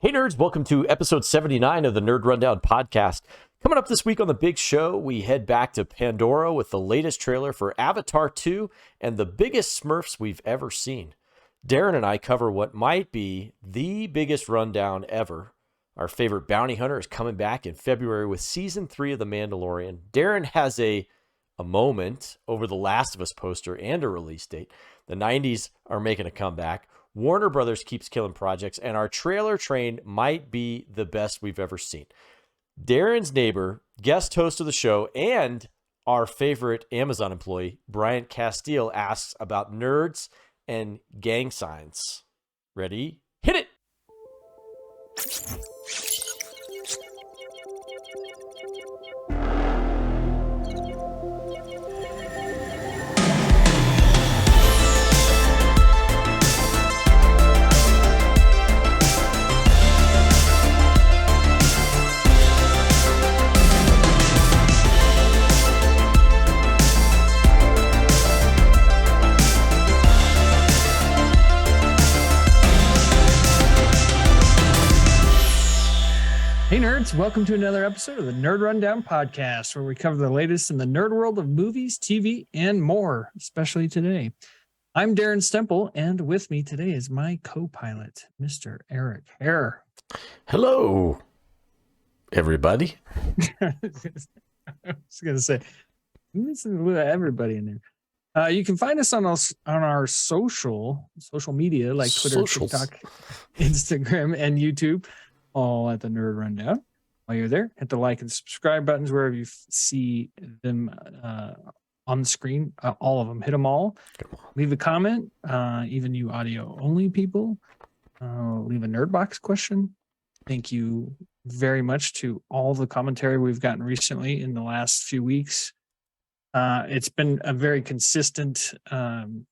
Hey nerds, welcome to episode 79 of the Nerd Rundown podcast. Coming up this week on the big show, we head back to Pandora with the latest trailer for Avatar 2 and the biggest Smurfs we've ever seen. Darren and I cover what might be the biggest rundown ever. Our favorite bounty hunter is coming back in February with season 3 of The Mandalorian. Darren has a moment over the Last of Us poster and a release date. The 90s are making a comeback. Warner Brothers keeps killing projects, and our trailer train might be the best we've ever seen. Darren's neighbor, guest host of the show, and our favorite Amazon employee, Bryant Castile, asks about nerds and gang signs. Ready? Hit it! Hey nerds, welcome to another episode of the Nerd Rundown podcast, where we cover the latest in the nerd world of movies, TV, and more, especially today. I'm Darren Stemple, and with me today is my co-pilot, Mr. Eric Hare. Hello, everybody. I was going to say, listen to everybody in there. You can find us on our social media like Twitter, TikTok, Instagram, and YouTube. All at the Nerd Rundown. While you're there, hit the like and subscribe buttons wherever you see them on the screen. All of them. Hit them all. Leave a comment. Even you audio only people. Leave a nerd box question. Thank you very much to all the commentary we've gotten recently in the last few weeks. It's been a very consistent from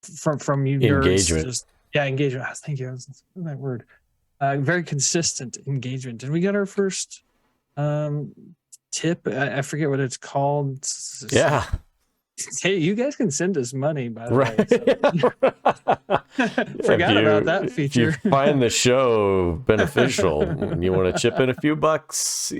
you engagement. nerds. Engagement. Thank you. That's that word. Very consistent engagement. And we got our first tip. I forget what it's called. Yeah. Hey, you guys can send us money, by the way. So. Forgot about that feature. If you find the show beneficial and you want to chip in a few bucks,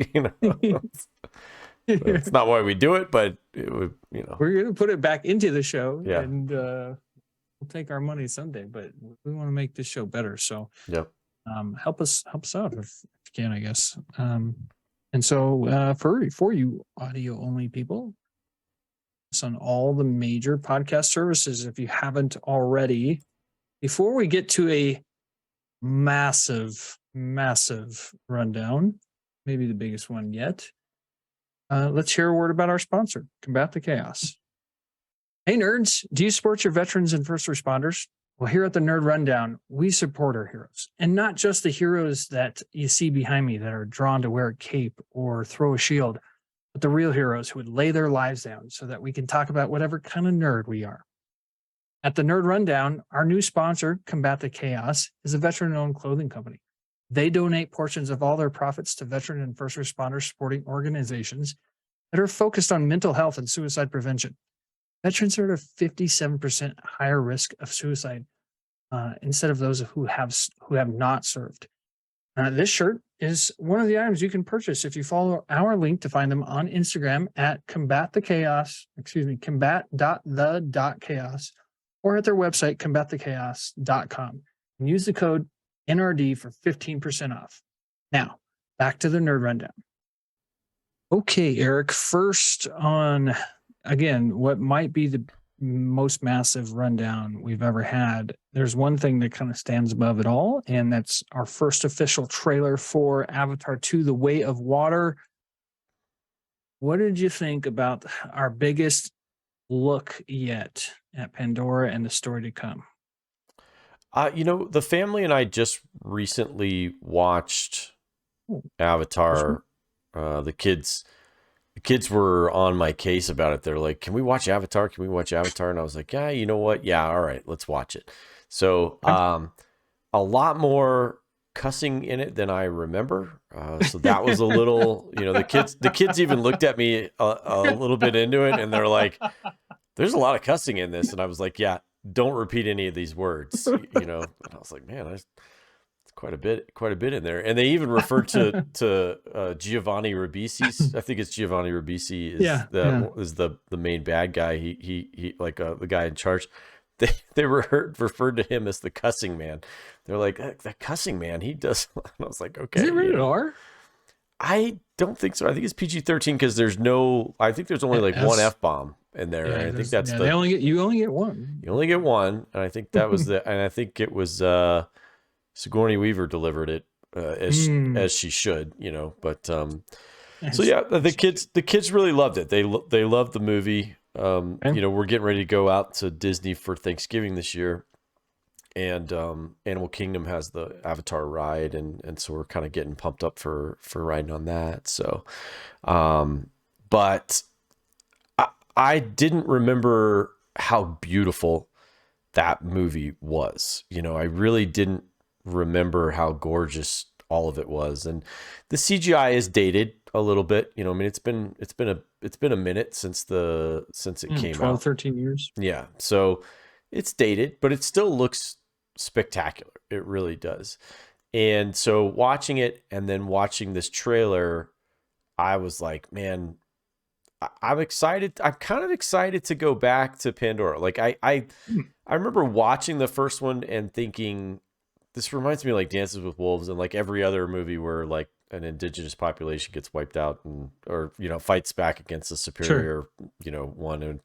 it's not why we do it, but it would, we're going to put it back into the show. Yeah. And we'll take our money someday, but we want to make this show better. So yep. Help us out if you can, I guess. And so for you audio only people, it's on all the major podcast services. If you haven't already, before we get to a massive rundown, maybe the biggest one yet, let's hear a word about our sponsor, Combat the Chaos. Hey nerds, do you support your veterans and first responders? Well, here at the Nerd Rundown, we support our heroes, and not just the heroes that you see behind me that are drawn to wear a cape or throw a shield, but the real heroes who would lay their lives down so that we can talk about whatever kind of nerd we are. At the Nerd Rundown, our new sponsor, Combat the Chaos, is a veteran-owned clothing company. They donate portions of all their profits to veteran and first responder supporting organizations that are focused on mental health and suicide prevention. Veterans are at a 57% higher risk of suicide instead of those who have not served. This shirt is one of the items you can purchase if you follow our link to find them on Instagram at combat.the.chaos, or at their website, combatthechaos.com. And use the code NRD for 15% off. Now, back to the Nerd Rundown. Okay, Eric, first on... Again, what might be the most massive rundown we've ever had, there's one thing that kind of stands above it all, and that's our first official trailer for Avatar 2, The Way of Water. What did you think about our biggest look yet at Pandora and the story to come? The family and I just recently watched Avatar. The kids were on my case about it. They're like, can we watch Avatar? Can we watch Avatar? And I was like, yeah, you know what? Yeah, all right, let's watch it. So a lot more cussing in it than I remember. So that was a little, the kids even looked at me a little bit into it, and they're like, there's a lot of cussing in this. And I was like, yeah, don't repeat any of these words, And I was like, man, quite a bit in there. And they even referred to Giovanni Ribisi's. I think it's Giovanni Ribisi is the main bad guy. He like the guy in charge. They referred to him as the cussing man. They're like, the cussing man, he does. And I was like, okay. Is it rated R? I don't think so. I think it's PG-13 because I think there's only like one F-bomb in there. And I think that's you only get one. You only get one. And I think that was and I think it was Sigourney Weaver delivered it as she should, but so yeah, the kids really loved it. They loved the movie. We're getting ready to go out to Disney for Thanksgiving this year, and Animal Kingdom has the Avatar ride, and so we're kind of getting pumped up for riding on that. So, but I didn't remember how beautiful that movie was. I really didn't remember how gorgeous all of it was, and the CGI is dated a little bit. I mean, it's been a minute since it came 12, out. 13 years. Yeah, so it's dated, but it still looks spectacular. It really does. And so watching it and then watching this trailer, I was like, man, I'm excited. I'm kind of excited to go back to Pandora. Like I remember watching the first one and thinking, this reminds me of like Dances with Wolves and like every other movie where like an indigenous population gets wiped out or fights back against a superior, one, and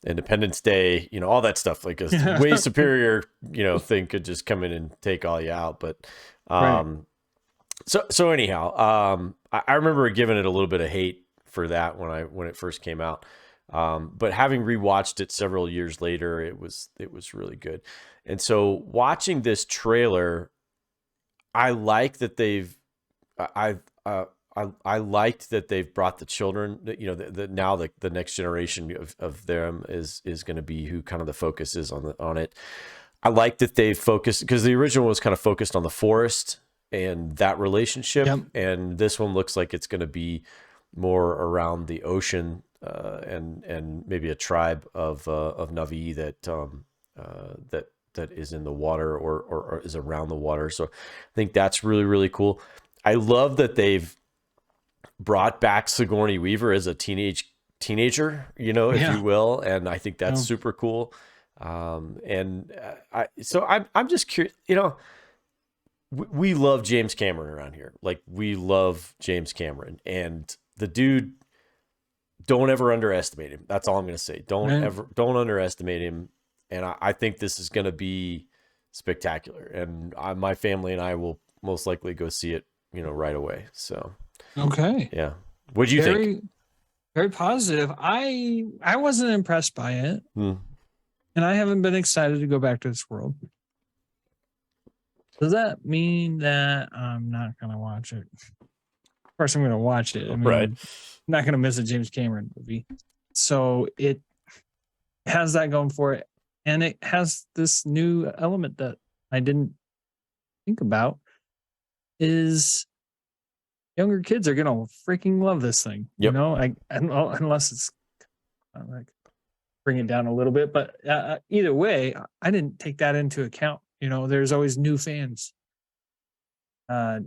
Independence Day, all that stuff, like a way superior, thing could just come in and take all you out. But, so anyhow, I remember giving it a little bit of hate for that when it first came out. But having rewatched it several years later, it was really good. And so watching this trailer, I like that I liked that they've brought the children, now the next generation of them is going to be who kind of the focus is on it. I like that they've focused, because the original was kind of focused on the forest and that relationship. Yep. And this one looks like it's going to be more around the ocean, and maybe a tribe of Na'vi that is in the water or is around the water. So I think that's really, really cool. I love that they've brought back Sigourney Weaver as a teenager, if you will. And I think that's super cool. I'm just curious, we love James Cameron around here. Like, we love James Cameron, and the dude, don't ever underestimate him. That's all I'm going to say. Don't underestimate him. And I think this is going to be spectacular. And my family and I will most likely go see it, right away. So, okay. Yeah. What'd you think? Very positive. I wasn't impressed by it. And I haven't been excited to go back to this world. Does that mean that I'm not going to watch it? Of course, I'm going to watch it. I mean, right. I'm not going to miss a James Cameron movie. So it has that going for it. And it has this new element that I didn't think about, is younger kids are going to freaking love this thing. Yep. Unless it's like bring it down a little bit. But either way, I didn't take that into account. There's always new fans. The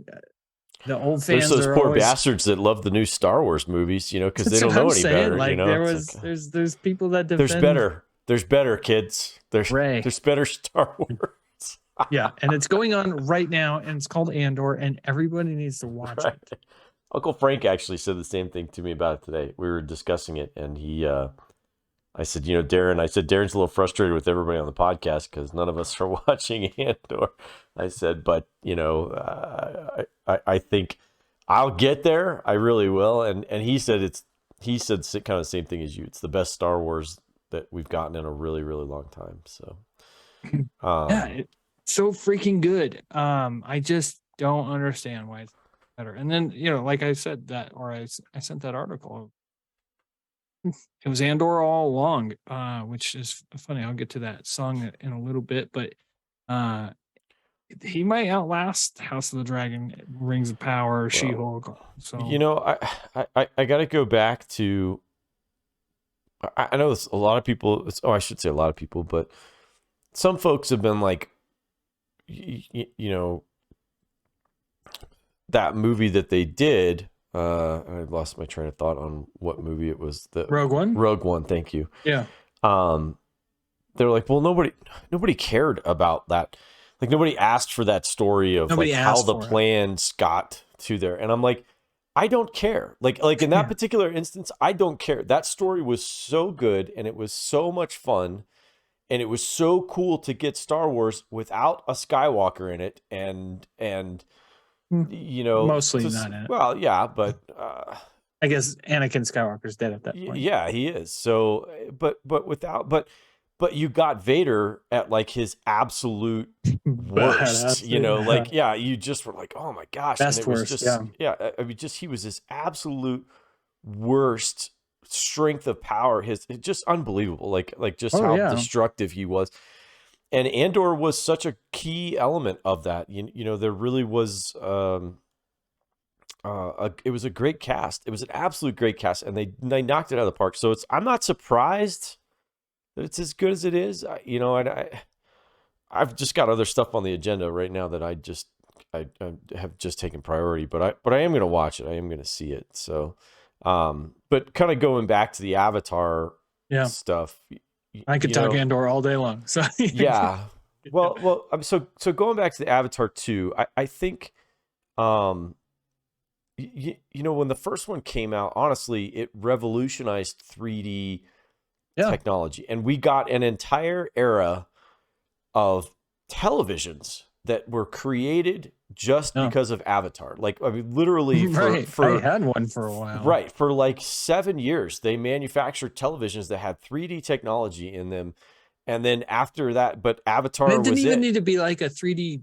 old fans. There's those poor bastards that love the new Star Wars movies, because they don't know any better. Like, there's people that defend. There's better, kids. There's better Star Wars. Yeah, and it's going on right now, and it's called Andor, and everybody needs to watch it. Uncle Frank actually said the same thing to me about it today. We were discussing it, and I said, Darren's a little frustrated with everybody on the podcast because none of us are watching Andor. I said, but I think I'll get there. I really will. And he said kind of the same thing as you. It's the best Star Wars that we've gotten in a really, really long time. So, it's so freaking good. I just don't understand why it's better. And then, like I said I sent that article. It was Andor all along, which is funny. I'll get to that song in a little bit, but he might outlast House of the Dragon, Rings of Power, She-Hulk. So I got to go back to. I know a lot of people. I should say a lot of people, but some folks have been like, that movie that they did, I lost my train of thought on what movie it was. The Rogue One. Rogue One. Thank you. Yeah. They're like, well, nobody cared about that. Like nobody asked for that story of Nobody like how asked the for it. plans got to there. And I'm like, I don't care. Like in that particular instance, I don't care. That story was so good and it was so much fun and it was so cool to get Star Wars without a Skywalker in it and you know, Mostly not in it. well, yeah, but I guess Anakin Skywalker's dead at that point. yeah, he is. So, but you got Vader at like his absolute worst, you know, like, yeah, you just were like, oh my gosh. Best and it was worst, just, yeah. I mean, just, he was his absolute worst strength of power. It's just unbelievable. Like just how destructive he was. And Andor was such a key element of that. You know, there really was, it was a great cast. It was an absolute great cast, and they knocked it out of the park. So I'm not surprised that it's as good as it is. You know, I've just got other stuff on the agenda right now that I have just taken priority. But I am going to watch it. I am going to see it. So, but kind of going back to the Avatar stuff. I could talk Andor all day long. So yeah. Well. So going back to the Avatar 2, I think. You know, when the first one came out, honestly, it revolutionized 3D technology. And we got an entire era of televisions that were created just because of Avatar. Like, I mean, literally I had one for a while. Right. For like 7 years, they manufactured televisions that had 3D technology in them. And then after that, but Avatar was it. It didn't even need to be like a 3D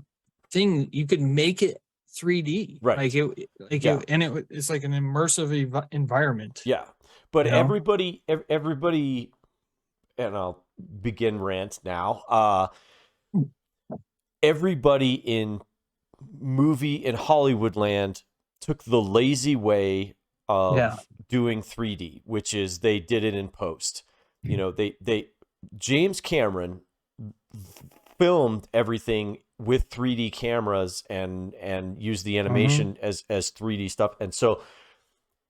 thing. You could make it 3D, right? It's like an immersive environment. Yeah, but everybody, and I'll begin rant now. Everybody in Hollywood land took the lazy way of doing 3D, which is they did it in post. You know, James Cameron filmed everything with 3D cameras and used the animation as 3D stuff. And so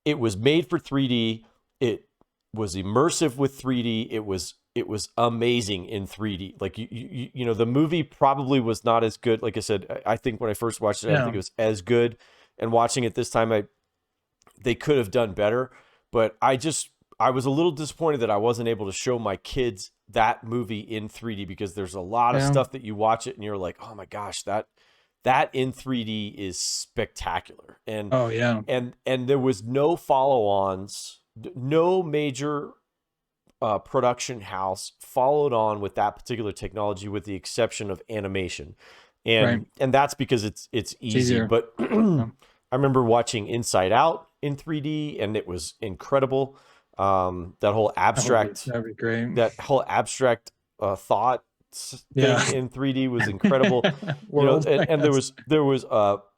it was made for 3D. It was immersive with 3D. It was amazing in 3D. Like you know, the movie probably was not as good. Like I said, I think when I first watched it, I don't think it was as good. And watching it this time, they could have done better, but I was a little disappointed that I wasn't able to show my kids that movie in 3D, because there's a lot of stuff that you watch it and you're like, oh my gosh, that in 3D is spectacular. And and there was no follow-ons, no major production house followed on with that particular technology, with the exception of animation. And that's because it's easy. But I remember watching Inside Out in 3D, and it was incredible. That whole abstract, that whole abstract thought thing in 3D was incredible. You know, and there was Up,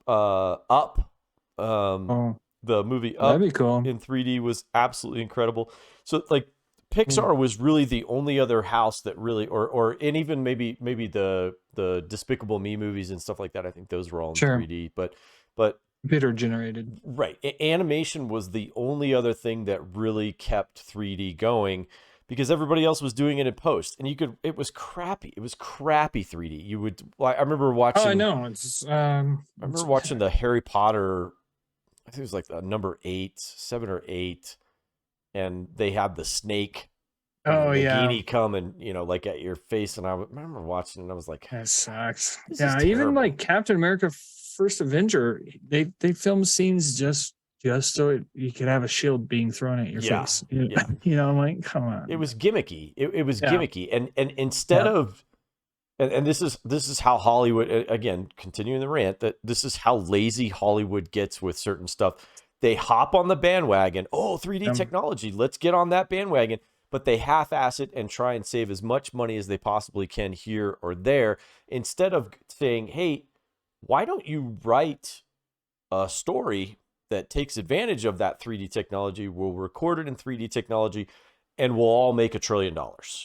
the movie Up, that'd be cool. in 3D was absolutely incredible. So like Pixar was really the only other house that really, and even maybe the Despicable Me movies and stuff like that. I think those were all in 3D, but computer generated. Right. Animation was the only other thing that really kept 3D going, because everybody else was doing it in post, and it was crappy. It was crappy 3D. I remember watching. Oh, I know. I remember watching the Harry Potter. I think it was like number 7 or 8, and they had the snake. Oh, the genie come and, you know, like at your face, and I remember watching it and I was like, that sucks. Yeah, even like Captain America First Avenger, they filmed scenes just so you could have a shield being thrown at your face. You know, I'm like, come on. It was gimmicky. It was gimmicky, and instead of, and this is how Hollywood, again, continuing the rant, that this is how lazy Hollywood gets with certain stuff. They hop on the bandwagon. Oh, 3D technology, let's get on that bandwagon. But they half-ass it and try and save as much money as they possibly can here or there, instead of saying, hey, why don't you write a story that takes advantage of that 3D technology? We'll record it in 3D technology, and we'll all make $1 trillion,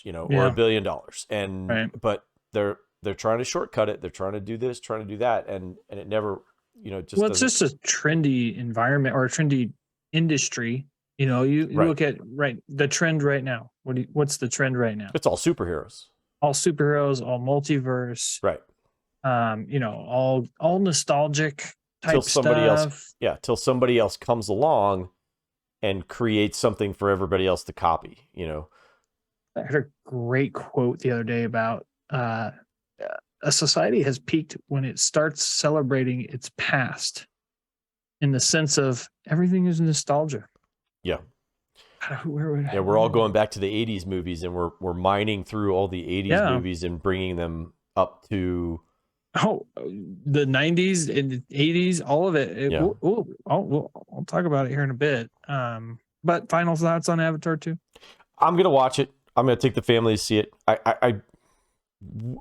you know, or $1 billion. And but they're trying to shortcut it. They're trying to do this, trying to do that, and it never just Well, it's just a trendy environment or a trendy industry. You Right. look at the trend right now. What's the trend right now? It's all superheroes. All superheroes, all multiverse. Right. All nostalgic Till type somebody else, stuff. till somebody else comes along and creates something for everybody else to copy. I heard a great quote the other day about a society has peaked when it starts celebrating its past in the sense of everything is nostalgia. Yeah. Where We're all going back to the 80s movies, and we're mining through all the 80s movies and bringing them up to the 90s and the 80s, all of it. I'll talk about it here in a bit. But final thoughts on Avatar 2? I'm gonna watch it. I'm gonna take the family to see it.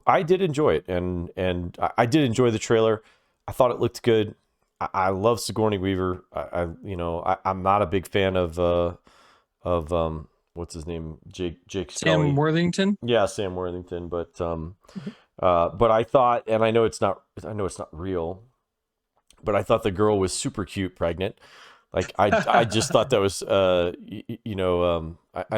I did enjoy it, and I did enjoy the trailer. I thought it looked good. I love Sigourney Weaver. I'm not a big fan of what's his name, Jake Scully. Sam Worthington. Yeah, Sam Worthington. But I thought, and I know it's not real, but I thought the girl was super cute, pregnant. Like I just thought that was I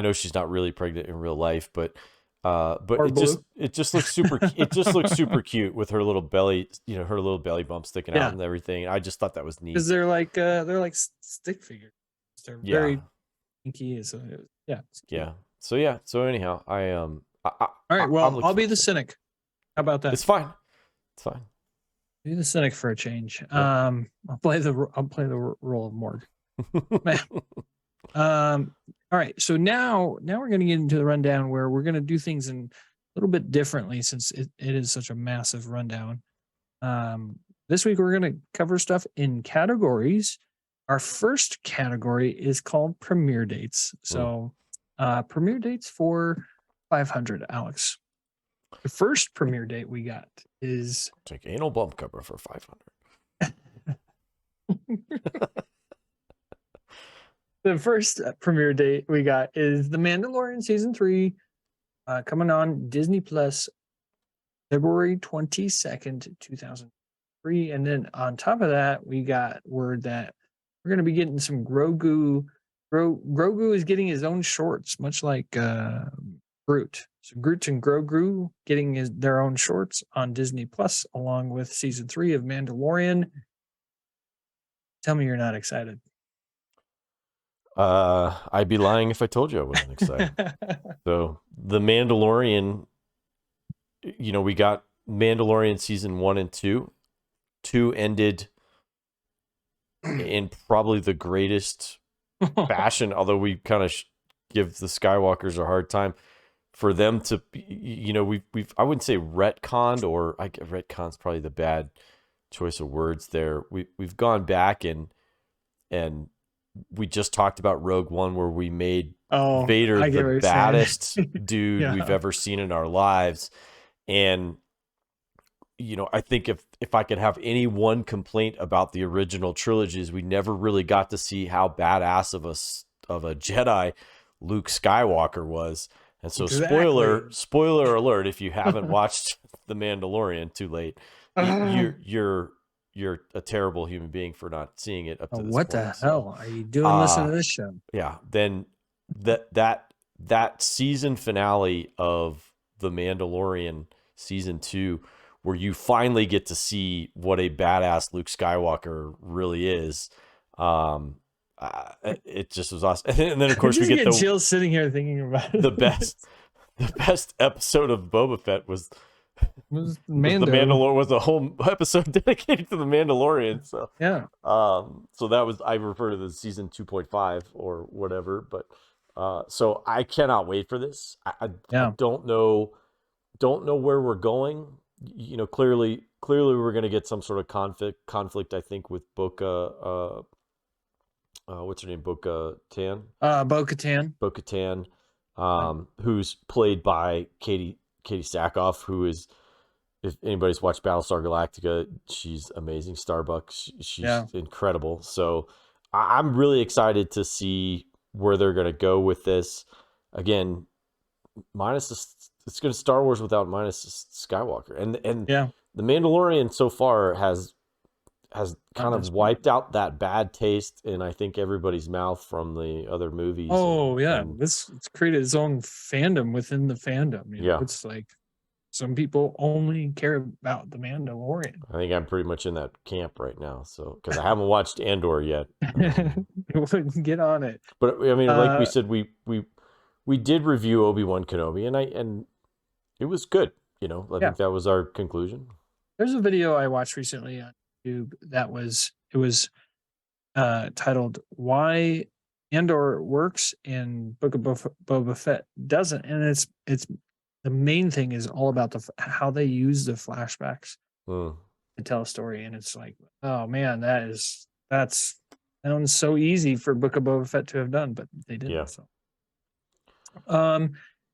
know she's not really pregnant in real life, but it just looks super cute with her little belly, her little belly bump sticking out and everything. I just thought that was neat because they're like stick figures. They're very pinky. So So anyhow, all right. Well, I'll be the cynic. How about that? It's fine. Be the cynic for a change. I'll play the role of Morg. All right. So now we're going to get into the rundown where we're going to do things in a little bit differently since it is such a massive rundown. This week we're going to cover stuff in categories. Our first category is called premiere dates. So premiere dates for 500, Alex. The first premiere date we got is take anal bump cover for 500. The first premiere date we got is The Mandalorian season 3, coming on Disney Plus, February 22nd, 2003. And then on top of that, we got word that we're going to be getting some Grogu. Grogu is getting his own shorts, much like Groot. So Groot and Grogu getting their own shorts on Disney Plus, along with season 3 of Mandalorian. Tell me you're not excited. I'd be lying if I told you I wasn't excited. So The Mandalorian, we got Mandalorian season 1 and 2. 2 ended in probably the greatest fashion, although we kind of give the Skywalkers a hard time for them to, we've I wouldn't say retconned, or I get retconn's probably the bad choice of words there. We've gone back and we just talked about Rogue One, where we made Vader the baddest dude we've ever seen in our lives. And, I think if I could have any one complaint about the original trilogies, we never really got to see how badass of a Jedi Luke Skywalker was. And so spoiler alert, if you haven't watched The Mandalorian, too late. You're a terrible human being for not seeing it up to this point. What the hell are you doing listening to this show? Yeah. Then that season finale of The Mandalorian season 2, where you finally get to see what a badass Luke Skywalker really is. It just was awesome. And then of course we get chills sitting here thinking about it. The best episode of Boba Fett was The Mandalorian, was a whole episode dedicated to the Mandalorian. So so that was, I refer to the season 2.5 or whatever. But so I cannot wait for this. I don't know where we're going. Clearly we're going to get some sort of conflict. I think with Bo-Katan. What's her name? Bo-Katan. Bo-Katan, who's played by Katie Sackhoff, who is, if anybody's watched Battlestar Galactica, she's amazing. Starbuck, she's incredible. So I'm really excited to see where they're going to go with this. Again, it's going to Star Wars without minus Skywalker, and The Mandalorian so far has has kind of wiped out that bad taste in, I think, everybody's mouth from the other movies. Oh, it's created its own fandom within the fandom. You know, it's like some people only care about the Mandalorian. I think I'm pretty much in that camp right now. So, because I haven't watched Andor yet. Get on it. But I mean, like we said, we did review Obi-Wan Kenobi, and it was good. You know, I think that was our conclusion. There's a video I watched recently on YouTube that was titled "Why Andor Works and Book of Boba Fett Doesn't," and it's the main thing is all about how they use the flashbacks to tell a story, and it's like, oh man, that sounds so easy for Book of Boba Fett to have done, but they didn't. Yeah. So.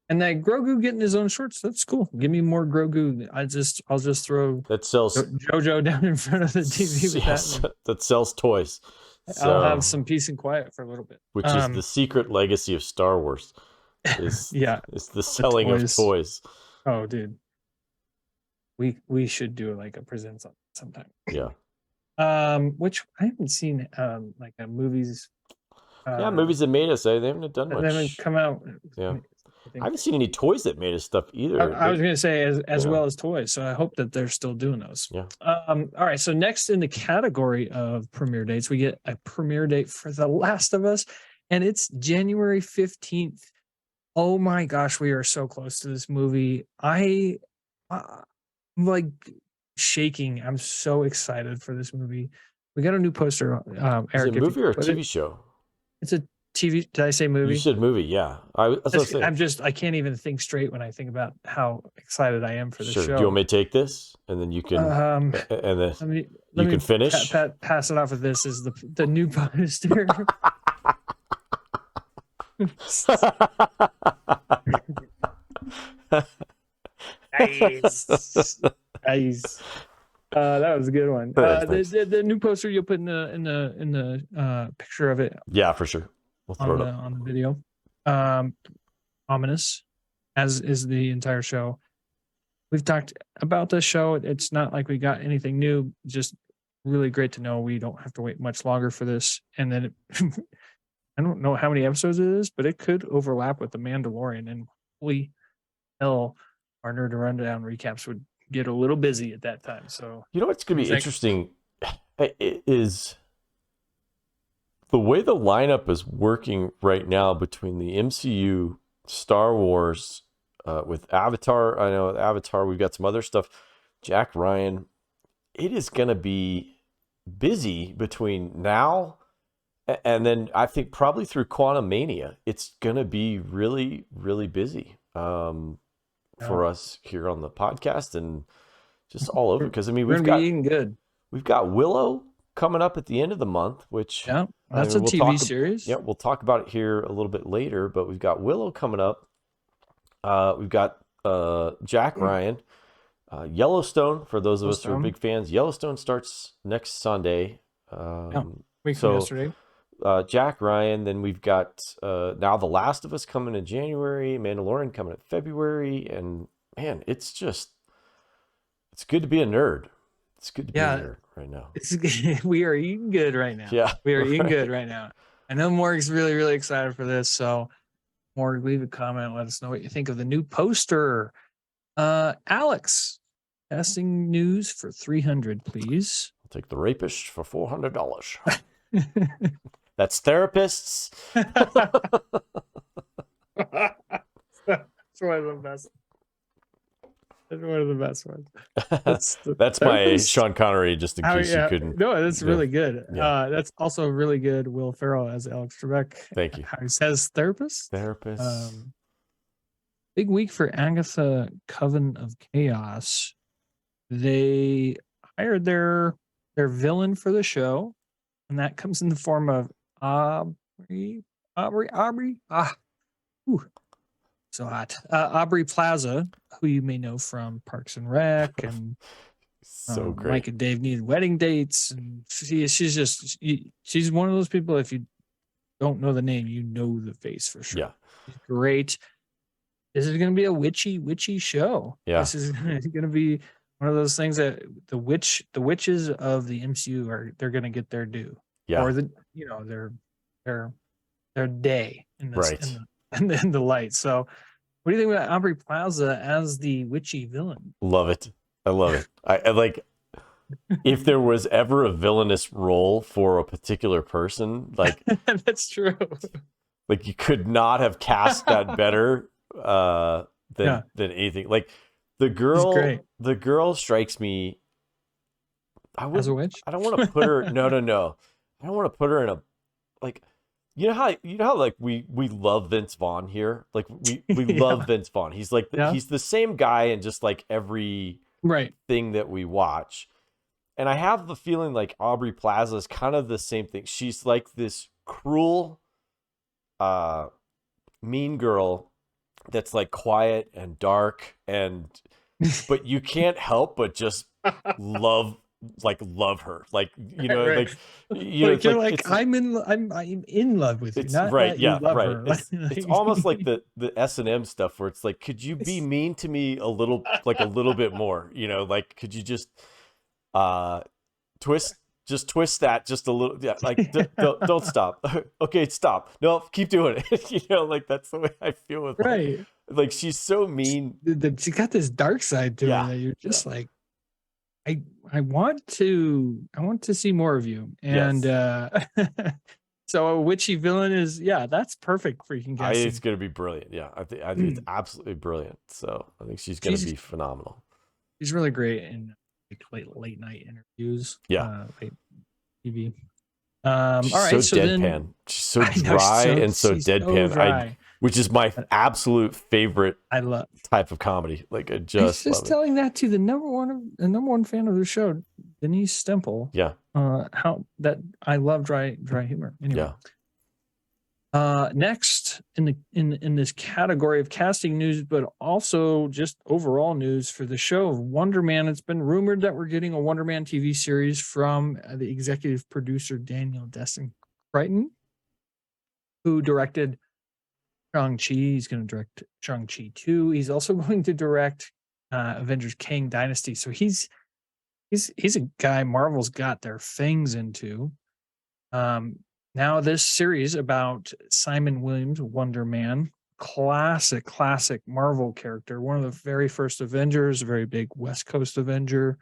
And that Grogu getting his own shorts, that's cool. Give me more Grogu. I'll just throw that sells JoJo down in front of the TV with that sells toys. So, I'll have some peace and quiet for a little bit. Which is the secret legacy of Star Wars. Is the selling of toys. Oh, dude. We should do like a presents on sometime. Yeah. Which I haven't seen like movies. Movies that made us. They haven't done much. They haven't come out. Yeah. I haven't seen any toys that made us stuff either. I was going to say as well as toys. So I hope that they're still doing those. Yeah. All right. So next in the category of premiere dates, we get a premiere date for The Last of Us, and it's January 15th. Oh my gosh, we are so close to this movie. I'm like shaking. I'm so excited for this movie. We got a new poster. Is it a movie or a TV show? It's a TV. Did I say movie? You said movie, yeah. I can't even think straight when I think about how excited I am for the show. Do you want me to take this and then you can and then you can finish? Pass it off with this is the new poster. Nice. That was a good one. The new poster you'll put in the picture of it. Yeah, for sure. We'll throw it up on the video. Ominous, as is the entire show. We've talked about this show. It's not like we got anything new. Just really great to know we don't have to wait much longer for this. And then I don't know how many episodes it is, but it could overlap with The Mandalorian. And holy hell, our Nerd Rundown recaps would get a little busy at that time. So you know what's going to be interesting is the way the lineup is working right now between the MCU, Star Wars, with Avatar. I know Avatar. We've got some other stuff. Jack Ryan. It is going to be busy between now and then I think probably through Quantum Mania. It's going to be really, really busy. For us here on the podcast and just all over, because I mean we've got Willow coming up at the end of the month, which that's a TV series. Yeah, we'll talk about it here a little bit later, but we've got Willow coming up. We've got Jack Ryan, Yellowstone. For those of us who are big fans, Yellowstone starts next Sunday. Week from yesterday. Jack Ryan, then we've got now The Last of Us coming in January, Mandalorian coming in February, and man, it's good to be a nerd. It's good to be a nerd right now. We are eating good right now. Yeah, we are eating good right now. I know Morg's really, really excited for this. So, Morg, leave a comment. Let us know what you think of the new poster. Alex, casting news for 300, please. I'll take the rapist for $400. That's therapists. That's one of the best. That's one of the best ones. That's my Sean Connery, just in case you couldn't. No, that's really good. Yeah. That's also really good. Will Ferrell as Alex Trebek. Thank you. He says therapist. Therapist. Big week for Agatha Coven of Chaos. They hired their villain for the show, and that comes in the form of Aubrey. So hot. Aubrey Plaza, who you may know from Parks and Rec, and so great. Mike and Dave Needed Wedding Dates, and she's one of those people. If you don't know the name, you know the face for sure. Yeah, she's great. This is going to be a witchy show. Yeah, this is going to be one of those things that the witches of the MCU they're going to get their due, Yeah. or their day in this Right. in the light. So, what do you think about Aubrey Plaza as the witchy villain? Love it. I love it. I like, if there was ever a villainous role for a particular person, like That's true. you could not have cast that better Yeah, than anything. Like he's great the girl strikes me. as a witch. I don't want to put her. No, no, no. I don't want to put her in a, like, you know how like we love Vince Vaughn here. Like we love Yeah, Vince Vaughn. He's like yeah, he's the same guy in just like every right. thing that we watch. And I have the feeling like Aubrey Plaza is kind of the same thing. She's like this cruel, uh, mean girl that's like quiet and dark, and but you can't help but just love love her. Like, Right. like, Like it's you're like like I'm in love with you, it's not right, that you yeah, love right. her. It's almost like the S&M stuff where it's like, could you be mean to me a little bit more? Like, could you just uh twist twist that just a little, yeah, like don't stop. Okay, stop, no, keep doing it. Like, that's the way I feel with her. Right. Like, she's so mean. She got this dark side to her Yeah, that you're yeah, just like, I want to see more of you. And yes. so a witchy villain is, yeah, that's perfect freaking It's casting. gonna be brilliant. Yeah, I think it's Mm. absolutely brilliant. So I think she's gonna She's be phenomenal. she's really great in like late night interviews, Yeah, late TV. All she's so right, so then deadpan. She's so I know dry and so she's so deadpan. dry. Which is my absolute favorite I love. type of comedy. Like, I I was just just love it. telling that to the number one fan of the show, Denise Stemple. Yeah, How that I love dry humor. Anyway, yeah. next in this category of casting news, but also just overall news for the show of Wonder Man. It's been rumored that we're getting a Wonder Man TV series from the executive producer Daniel Destin Crichton, who directed Shang-Chi. He's going to direct Shang-Chi 2. He's also going to direct Avengers Kang Dynasty. So he's a guy Marvel's got their fangs into. Now this series about Simon Williams, Wonder Man, classic Marvel character, one of the very first Avengers, a very big West Coast Avenger.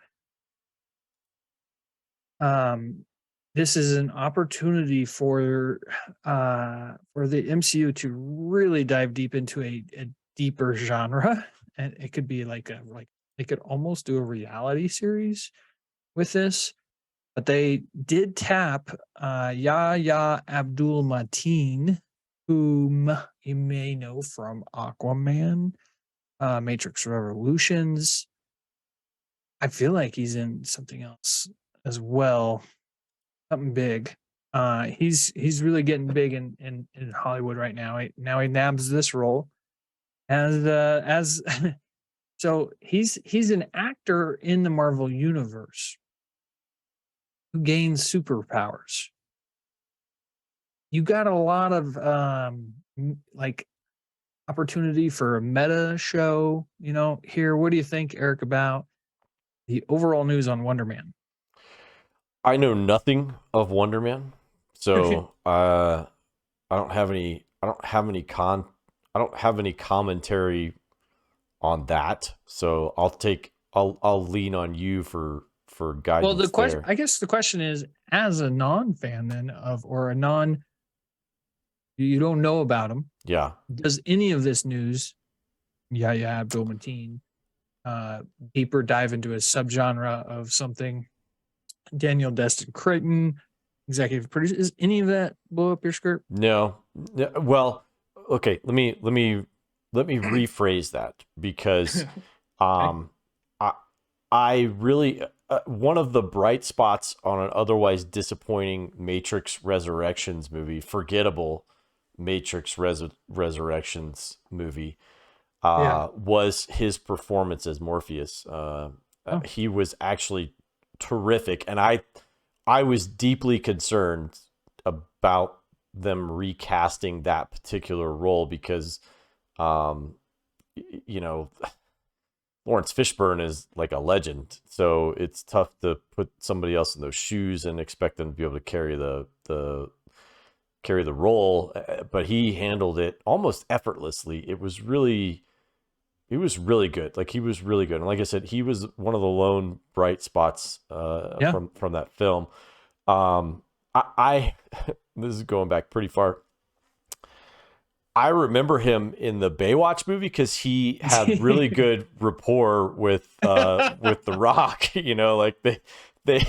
This is an opportunity for the MCU to really dive deep into a deeper genre, and it could be like they could almost do a reality series with this. But they did tap Yahya Abdul Mateen, whom you may know from Aquaman, Matrix Revolutions. I feel like he's in something else as well, something big. He's really getting big in Hollywood right now. Now he nabs this role as so he's an actor in the Marvel universe who gains superpowers. You got a lot of like opportunity for a meta show, here. What do you think, Eric, about the overall news on Wonder Man? I know nothing of Wonder Man, so I don't have any. I don't have any commentary on that. So I'll lean on you for Well, guidance there. I guess the question is, as a non-fan then or a non, you don't know about him, Yeah. does any of this news, Yahya Abdul Mateen, deeper dive into a subgenre of something? Daniel Destin Creighton, executive producer. Is any of that blow up your skirt? No. Well, okay. Let me rephrase that, because Okay. um, I really, one of the bright spots on an otherwise disappointing Matrix Resurrections movie, forgettable Matrix Resurrections movie, Yeah. was his performance as Morpheus. Oh, He was actually terrific, and I was deeply concerned about them recasting that particular role, because, um, you know, Lawrence Fishburne is like a legend, so it's tough to put somebody else in those shoes and expect them to be able to carry the role. But he handled it almost effortlessly. It was really good. Like, he was really good. And like I said, he was one of the lone bright spots Yeah. from that film. I this is going back pretty far. I remember him in the Baywatch movie because he had really good rapport with The Rock. Like they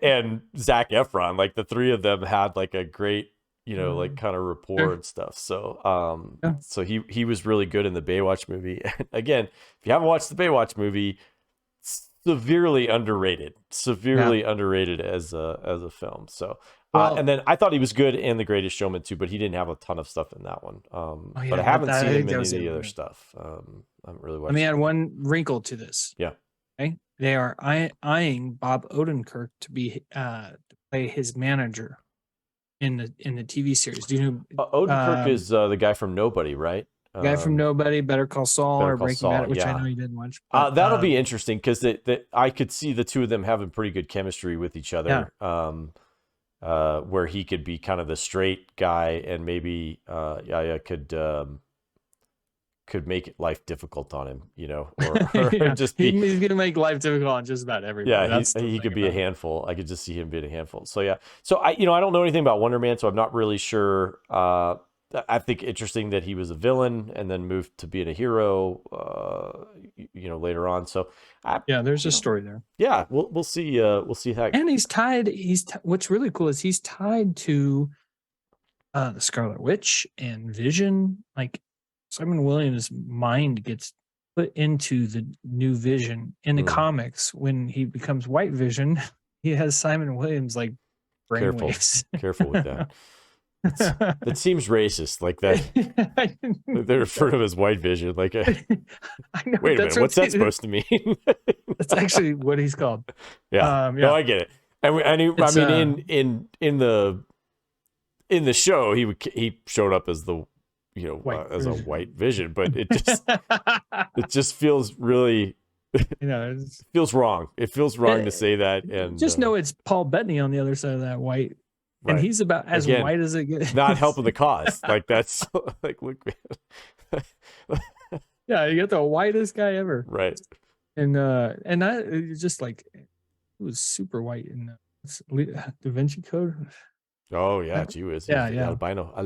and Zac Efron, like the three of them had like a great, like kind of rapport and stuff. So Yeah. so he was really good in the Baywatch movie. And again, if you haven't watched the Baywatch movie, severely underrated as a film. So Well, and then I thought he was good in The Greatest Showman too, but he didn't have a ton of stuff in that one. But I haven't seen him in any of the other stuff. I haven't really watched. let me add one wrinkle to this. Yeah. Okay, they are eyeing Bob Odenkirk to be to play his manager in the TV series. Do you know Odenkirk is the guy from Nobody, right? guy from Nobody, Better Call Saul, Better or Call Breaking Saul, Bad, which I yeah. know you didn't watch. But, That'll be interesting because I could see the two of them having pretty good chemistry with each other. Where he could be kind of the straight guy, and maybe Yaya could make life difficult on him, or yeah. just be. He's gonna make life difficult on just about everybody. Yeah, he could be a handful. I could just see him being a handful. So yeah, so I don't know anything about Wonder Man, so I'm not really sure. I think interesting that he was a villain and then moved to being a hero, later on. So there's a story there. Yeah, we'll see. We'll see how. And he's tied. What's really cool is he's tied to the Scarlet Witch and Vision. Like, Simon Williams' mind gets put into the new Vision in the comics. When he becomes White Vision, he has Simon Williams like brainwaves. Careful with that. That seems racist. Like that. They refer to him as White Vision. Like, I know, wait a minute, what's that supposed to mean? That's actually what he's called. Yeah. No, I get it. In the show, he showed up as the as a White Vision, but it just feels really. It feels wrong. It feels wrong to say that. And just know it's Paul Bettany on the other side of that white. Right. And he's about as white as it gets. Not helping the cause. Like, that's like, look, man. Yeah, you got the whitest guy ever. Right. And that it's just like, it was super white in Da Vinci Code. Oh yeah, gee whiz. Yeah. Albino. I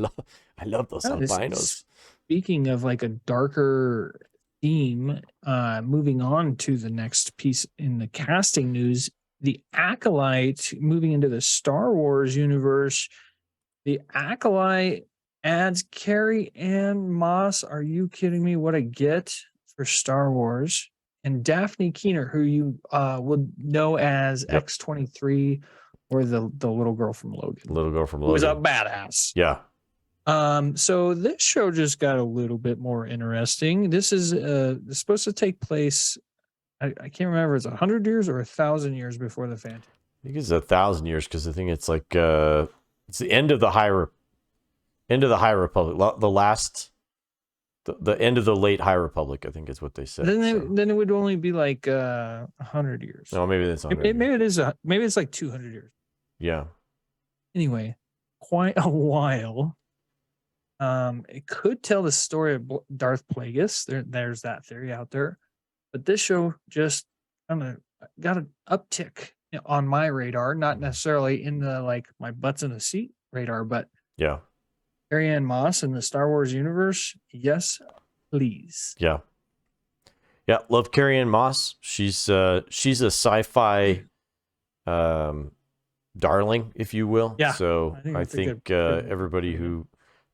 love those albinos. Speaking of like a darker theme, moving on to the next piece in the casting news. The Acolyte, moving into the Star Wars universe. The Acolyte adds Carrie Ann Moss. Are you kidding me? What a get for Star Wars. And Daphne Keener, who you would know as X-23, or the little girl from Logan. Who was a badass. Yeah. So this show just got a little bit more interesting. This is supposed to take place, I can't remember if it's 100 years or 1,000 years before the Phantom. I think it's 1,000 years because I think it's like it's the end of the High Republic, the end of the late High Republic. I think is what they said. Then it would only be like 100 years. No, maybe that's 100. Maybe it's like 200 years. Yeah. Anyway, quite a while. It could tell the story of Darth Plagueis. There's that theory out there. But this show just kind of got an uptick on my radar, not necessarily in the like my butts in the seat radar, but yeah, Carrie Ann Moss in the Star Wars universe, yes, please. Yeah, love Carrie Ann Moss. She's a sci-fi darling, if you will. Yeah, so I think everybody who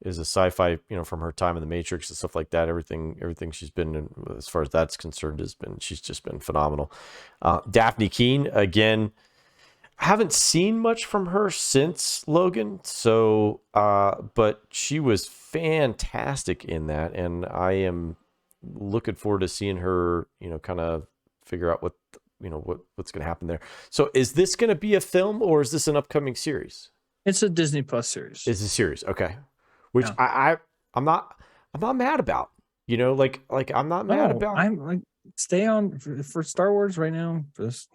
is a sci-fi, from her time in the Matrix and stuff like that. Everything she's been in, as far as that's concerned, she's just been phenomenal. Daphne Keane, again, haven't seen much from her since Logan. So, but she was fantastic in that, and I am looking forward to seeing her, kind of figure out what's going to happen there. So, is this going to be a film or is this an upcoming series? It's a Disney Plus series. It's a series, okay. Which I'm not mad about, like I'm not mad about. stay on for Star Wars right now. Just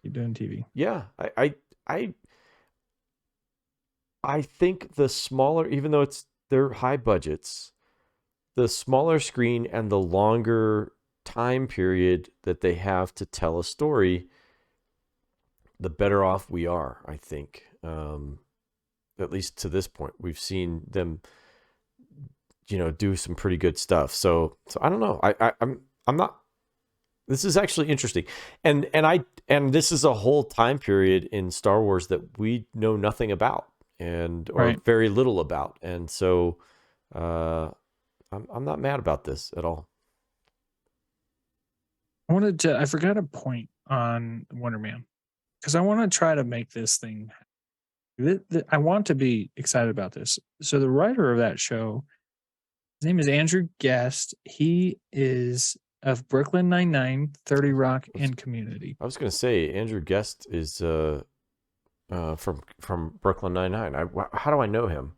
keep doing TV. Yeah, I think the smaller, even though they're high budgets, the smaller screen and the longer time period that they have to tell a story, the better off we are, I think. At least to this point, we've seen them, do some pretty good stuff. So I don't know. I'm not. This is actually interesting, and this is a whole time period in Star Wars that we know nothing about, or very little about, and so I'm not mad about this at all. I forgot a point on Wonder Man because I want to try to make this thing. I want to be excited about this. So the writer of that show, his name is Andrew Guest. He is of Brooklyn Nine-Nine, 30 Rock, and Community. I was going to say Andrew Guest is from Brooklyn Nine-Nine. How do I know him?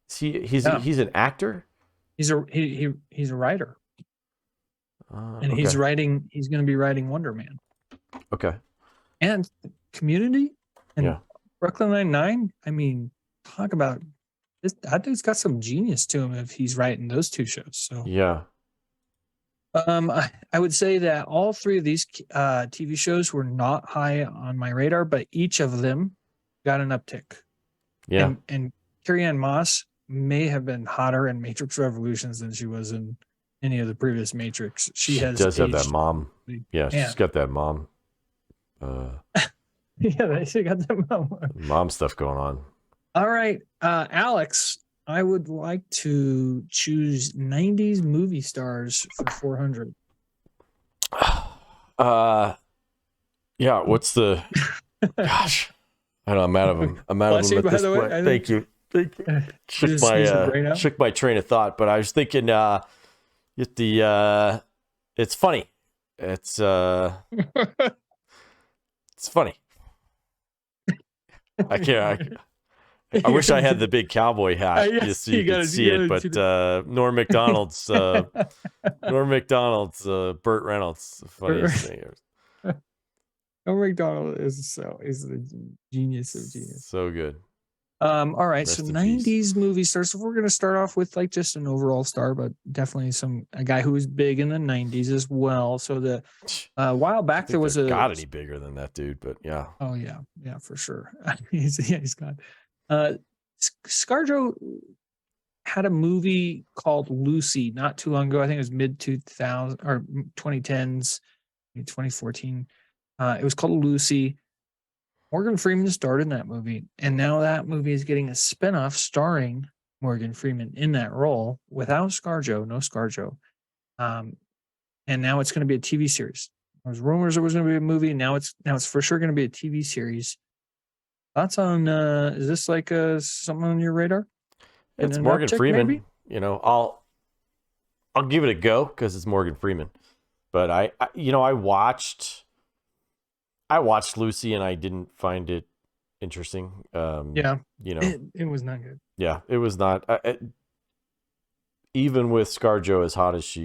He's an actor? He's a writer. And okay. he's going to be writing Wonder Man. Okay. And Community and Brooklyn Nine-Nine. I mean, talk about this. That dude's got some genius to him if he's writing those two shows. So yeah. I would say that all three of these TV shows were not high on my radar, but each of them got an uptick. Yeah. And Carrie-Anne Moss may have been hotter in Matrix Revolutions than she was in any of the previous Matrix. She does have that mom. Yeah, she's got that mom. Yeah, she got that mom stuff going on. All right, Alex, I would like to choose 90s movie stars for 400. Yeah, what's the gosh? I don't know, I'm out of them. I'm out of them at this point. Thank you. Shook my train of thought, but I was thinking it's funny. It's funny. I can't. I wish I had the big cowboy hat so you could see it, but Norm Macdonald's Burt Reynolds, the funniest thing ever. Norm Macdonald is the genius of genius. So good. All right, so 90s movie stars. So we're going to start off with like just an overall star, but definitely a guy who was big in the 90s as well. So a while back there was got any bigger than that dude, but yeah. Oh yeah, for sure. he's got. ScarJo had a movie called Lucy not too long ago. I think it was mid 2000 or 2010s, 2014. It was called Lucy. Morgan Freeman starred in that movie, and now that movie is getting a spinoff starring Morgan Freeman in that role without ScarJo, no ScarJo. And now it's going to be a TV series. There was rumors there was going to be a movie. Now it's for sure going to be a TV series. Thoughts on is this like something on your radar? It's Morgan Freeman. Maybe? I'll give it a go because it's Morgan Freeman. But I watched Lucy and I didn't find it interesting. It was not good. Yeah, it was not. Even with ScarJo as hot as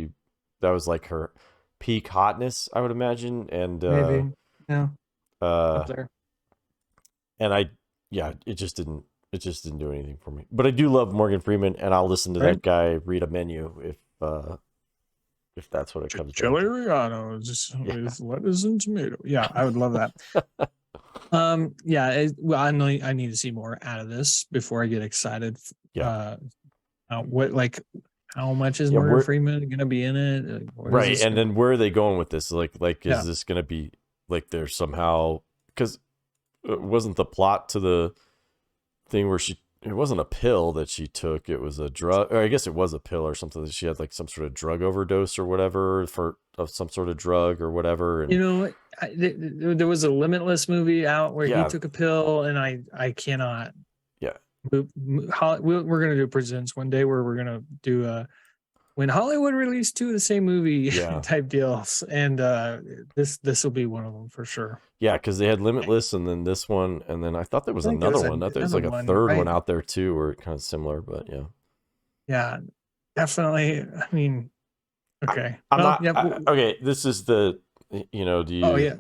that was like her peak hotness, I would imagine. And maybe, up there. And it just didn't do anything for me. But I do love Morgan Freeman, and I'll listen to that guy read a menu if that's what it comes to. Chili Riano with lettuce and tomato. Yeah, I would love that. I know I need to see more out of this before I get excited. Yeah. How much is Morgan Freeman going to be in it? Right, and then where are they going with this? Is this going to be like they're somehow because it wasn't the plot to the thing where it wasn't a pill that she took. It was a drug, or I guess it was a pill or something that she had like some sort of drug overdose or whatever of some sort of drug or whatever. And, there was a Limitless movie out where he took a pill, and I cannot. Yeah. We're going to do Presents one day where we're going to do when Hollywood released two of the same movie type deals, and this will be one of them for sure. Yeah, because they had Limitless, and then this one, and then I thought there was another one. There was like a third one out there too, where kind of similar, but yeah. Yeah, definitely. I mean, Okay. I'm Well, not yeah. okay. This is the do Oh you? yeah.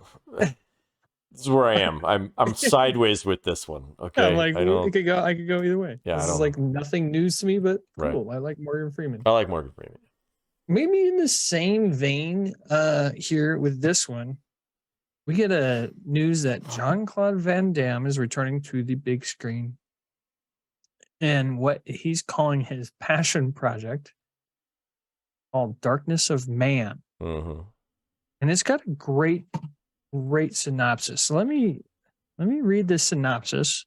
This is where I am. I'm sideways with this one. I'm Okay, like, I it don't. could go. I could go either way. Yeah, I This is don't. like nothing news to me, but Right. cool. I like Morgan Freeman. I like Morgan Freeman. Maybe in the same vein, here with this one, we get a news that Jean-Claude Van Damme is returning to the big screen, and what he's calling his passion project called Darkness of Man. Mm-hmm. And it's got a great synopsis. So let me read this synopsis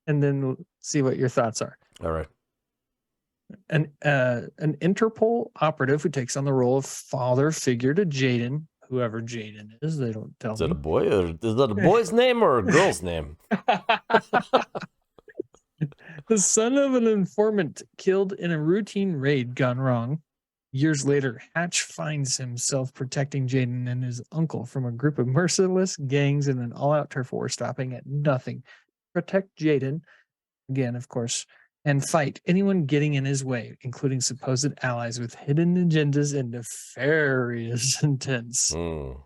and then we'll see what your thoughts are. All right. An Interpol operative who takes on the role of father figure to Jaden, whoever Jaden is, they don't tell Is that me. a boy? Or is that a boy's name or a girl's name? The son of an informant killed in a routine raid gone wrong. Years later, Hatch finds himself protecting Jaden and his uncle from a group of merciless gangs in an all-out turf war, stopping at nothing. Protect Jaden, again, of course, and fight anyone getting in his way, including supposed allies with hidden agendas and nefarious intents. Mm.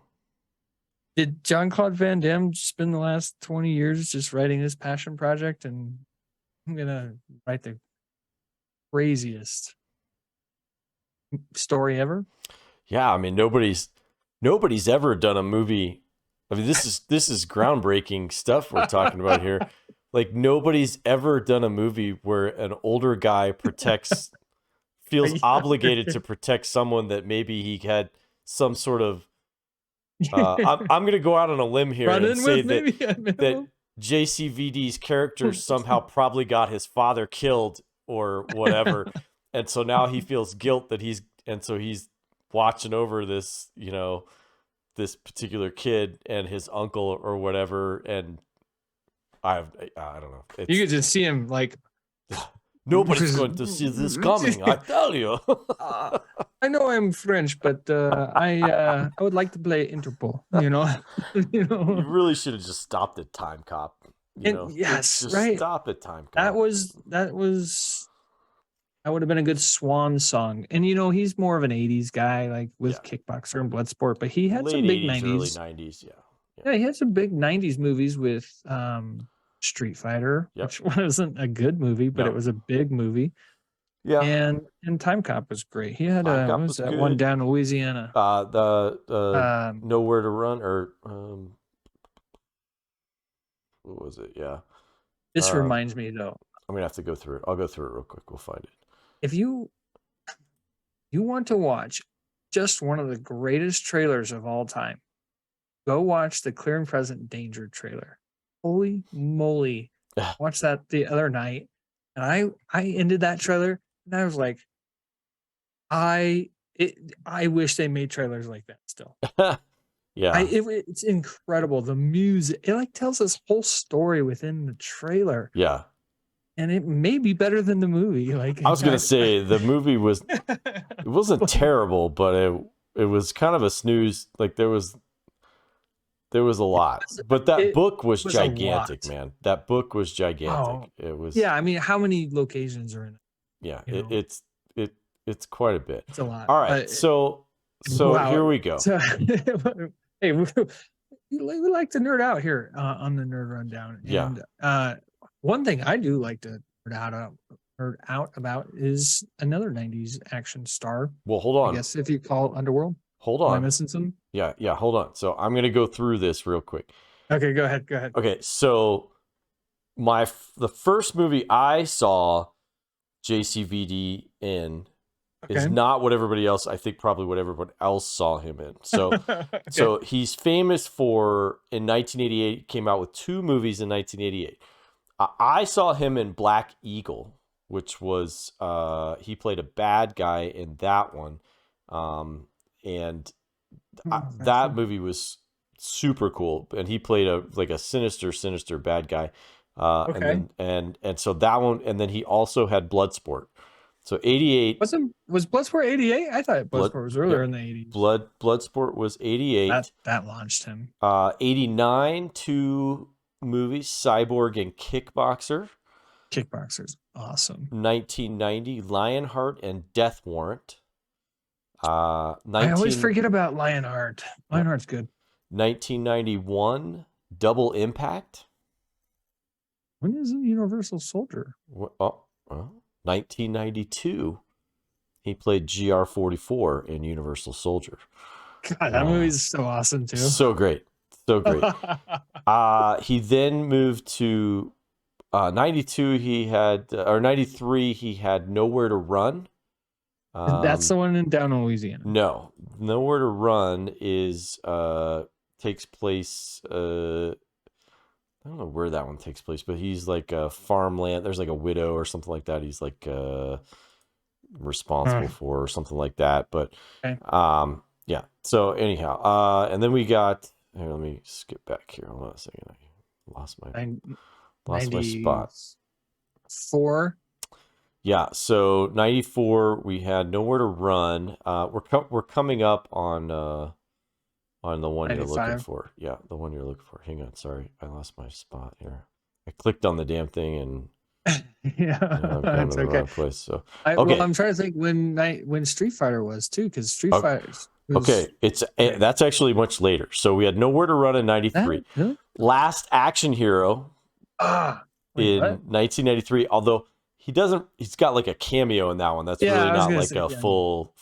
Did Jean-Claude Van Damme spend the last 20 years just writing this passion project? And I'm going to write the craziest story ever. Yeah, I mean nobody's ever done a movie. I mean this is groundbreaking stuff we're talking about here. Like nobody's ever done a movie where an older guy feels obligated to protect someone that maybe he had some sort of I'm going to go out on a limb here and say that JCVD's character somehow probably got his father killed or whatever. And so now he feels guilt that he's watching over this, this particular kid and his uncle or whatever. And I don't know. You could just see him like, nobody's going to see this coming. I tell you. I know I'm French, but I would like to play Interpol. You really should have just stopped at Time Cop. Yes, just right. stop at Time Cop. That would have been a good swan song. And he's more of an 80s guy, like with Kickboxer and Bloodsport, but he had late some big 80s, 90s. early 90s, yeah. He had some big 90s movies with Street Fighter, which wasn't a good movie, but it was a big movie. Yeah. And Time Cop was great. He had what was that one down in Louisiana? The Nowhere to Run, or what was it? Yeah. This reminds me though. I'm gonna have to go through it. I'll go through it real quick. We'll find it. If you want to watch just one of the greatest trailers of all time, go watch the Clear and Present Danger trailer. Holy moly. Watched that the other night, and I ended that trailer and I was like, I wish they made trailers like that still. Yeah. It's incredible. The music, it like tells this whole story within the trailer. Yeah. And it may be better than the movie. Like I was gonna say, the movie it wasn't terrible, but it was kind of a snooze. Like there was a lot, but that book was gigantic, man. That book was gigantic. It was. Yeah, I mean, how many locations are in it? Yeah, it's quite a bit. It's a lot. All right, so wow. Here we go. So, hey, we like to nerd out here on the Nerd Rundown. And, one thing I do like to nerd out about is another 90s action star. Well, hold on. I guess if you call it Underworld. Hold on. Am I missing some? Yeah, hold on. So I'm going to go through this real quick. Okay, go ahead. Okay, so the first movie I saw JCVD in is not what everybody else, I think probably what everyone else saw him in. So so he's famous for, in 1988, came out with 2 movies in 1988. I saw him in Black Eagle, which was he played a bad guy in that one, and that movie was super cool. And he played a sinister bad guy, and so that one, and then he also had Bloodsport. So 88 was Bloodsport 88? I thought Bloodsport was earlier in the 80s. Bloodsport was 88. That launched him. 89 2 movies, Cyborg and Kickboxer. Kickboxer's awesome. 1990, Lionheart and Death Warrant. I always forget about Lionheart. Lionheart's good. 1991, Double Impact. When is it Universal Soldier? 1992, he played GR-44 in Universal Soldier. God, that movie's so awesome too. So great. So great. He then moved to 92, he had, or 93, he had Nowhere to Run. That's the one down in Louisiana. No, Nowhere to Run takes place. I don't know where that one takes place, but he's like a farmland. There's like a widow or something like that. He's like responsible for or something like that. But okay. Yeah. So anyhow, and then we got. Here, let me skip back here. Hold on a second. I lost my spot. 4. Yeah, so 94 we had Nowhere to Run. We're coming up on the one 95. you're looking for. Yeah, the one you're looking for. Hang on, sorry, I lost my spot here. I clicked on the damn thing and yeah, I've gone to the wrong place. So okay. Well, I'm trying to think when Street Fighter was too, because Street Fighter. Okay, that's actually much later. So we had Nowhere to Run in 93. Really? Last Action Hero in 1993. Although he's got like a cameo in that one. That's really not like a full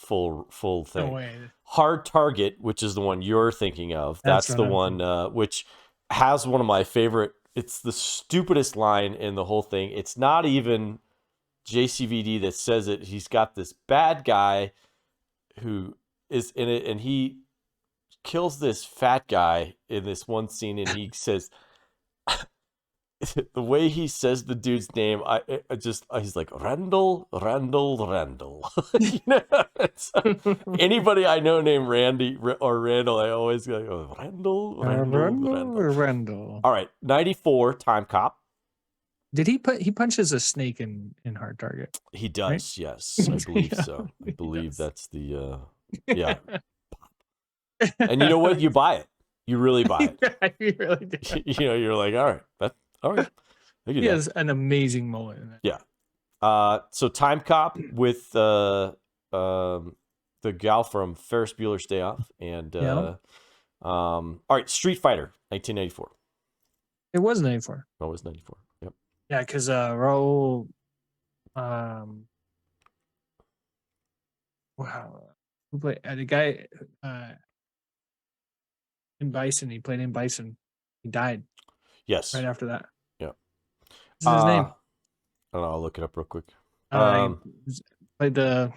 thing. No way. Hard Target, which is the one you're thinking of. That's the one which has one of my favorite. It's the stupidest line in the whole thing. It's not even JCVD that says it. He's got this bad guy who is in it, and he kills this fat guy in this one scene, and he says, the way he says the dude's name, he's like Randall. You know, anybody I know named Randy or Randall, I always go Randall. All right, 94, Time Cop. Did he punches a snake in Hard Target? He does, right? Yes, I believe so. I believe that's the yeah. And you know what? You buy it. You really buy it. You really do. You know, you're like, all right, that's all right. He has an amazing mullet in it. Yeah. So Time Cop with the gal from Ferris Bueller's Day Off, and all right, Street Fighter, 1994. It was 94. Oh, it was 94. Yep. Yeah, because Raul, who played the guy in Bison? He played in Bison. He died. Yes. Right after that. Yeah. What's his name? I don't know. I'll look it up real quick. Played the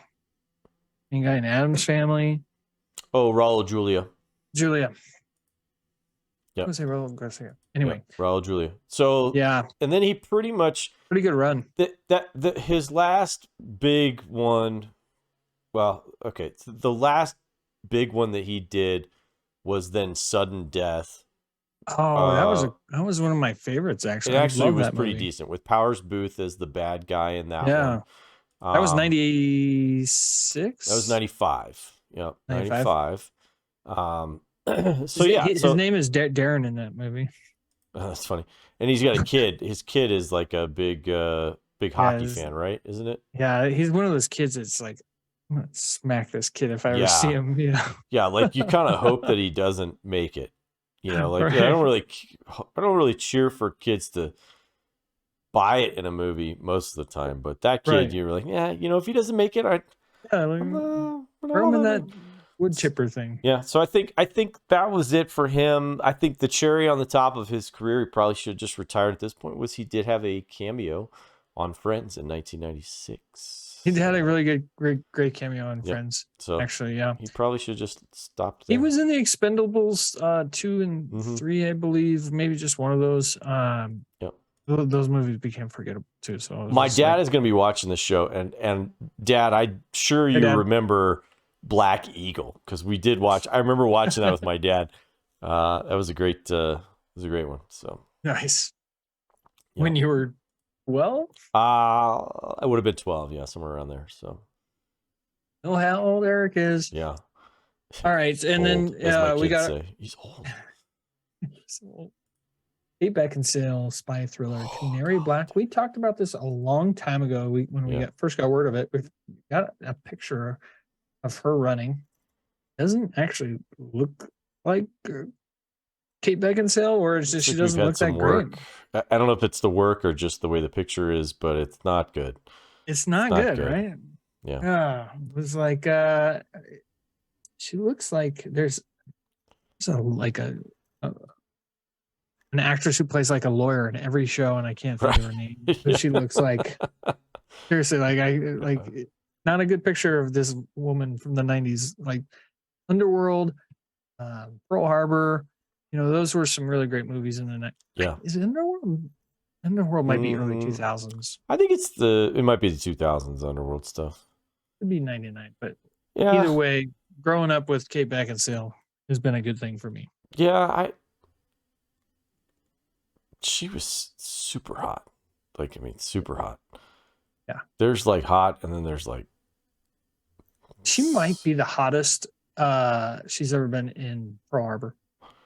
main guy in Addams Family. Oh, Raul Julia. Yeah. I would say Raul Garcia. Anyway, Raul Julia. So yeah, and then he pretty good run. His last big one. Well, okay, the last big one that he did was then Sudden Death. Oh, that was one of my favorites. Actually, it actually was pretty decent with Powers Booth as the bad guy in that one. That was 96. That was 95. Yeah, 95. So his name is Darren in that movie. That's funny. And he's got a kid. His kid is like a big hockey fan, right? Isn't it? Yeah, he's one of those kids that's like, I'm gonna smack this kid if I ever see him. Yeah. Yeah, like you kind of hope that he doesn't make it. You know, like right. I don't really cheer for kids to buy it in a movie most of the time, but that kid, right. You're like, yeah, you know, if he doesn't make it, throw him in that wood chipper thing. Yeah, so I think that was it for him. I think the cherry on the top of his career, he probably should have just retired at this point, was he did have a cameo on Friends in 1996. He had a really great cameo on Friends. So actually, yeah, he probably should have just stopped there. He was in the Expendables 2 and 3, I believe, maybe just one of those. Those movies became forgettable too. So my dad is going to be watching this show, and Dad, I'm sure you remember Black Eagle, because we did watch. I remember watching that with my dad. That was a great one. So nice. Yeah. When you were 12? I would have been 12, yeah, somewhere around there. So know how old Eric is. Yeah. All right, and old, then we got he's old. He's old. Kate Beckinsale, spy thriller, Canary Black. We talked about this a long time ago. When we first got word of it. We've got a picture of her running. Doesn't actually look like Kate Beckinsale, or it's Looks just she like we've doesn't had look that some great. work. I don't know if it's the work or just the way the picture is, but it's not good. It's It's not not good, good. right? Yeah. It was like she looks like there's a an actress who plays like a lawyer in every show, and I can't think of her name. But she looks like seriously like not a good picture of this woman from the 90s, like Underworld, Pearl Harbor. Those were some really great movies in the night. Yeah. Is it Underworld? Underworld might be early Mm, 2000s. I think it might be the 2000s Underworld stuff. It'd be 99, but Yeah. either way, growing up with Kate Beckinsale has been a good thing for me. Yeah, she was super hot. Like, I mean, super hot. Yeah. There's like hot, and then there's like. She might be the hottest she's ever been in Pearl Harbor.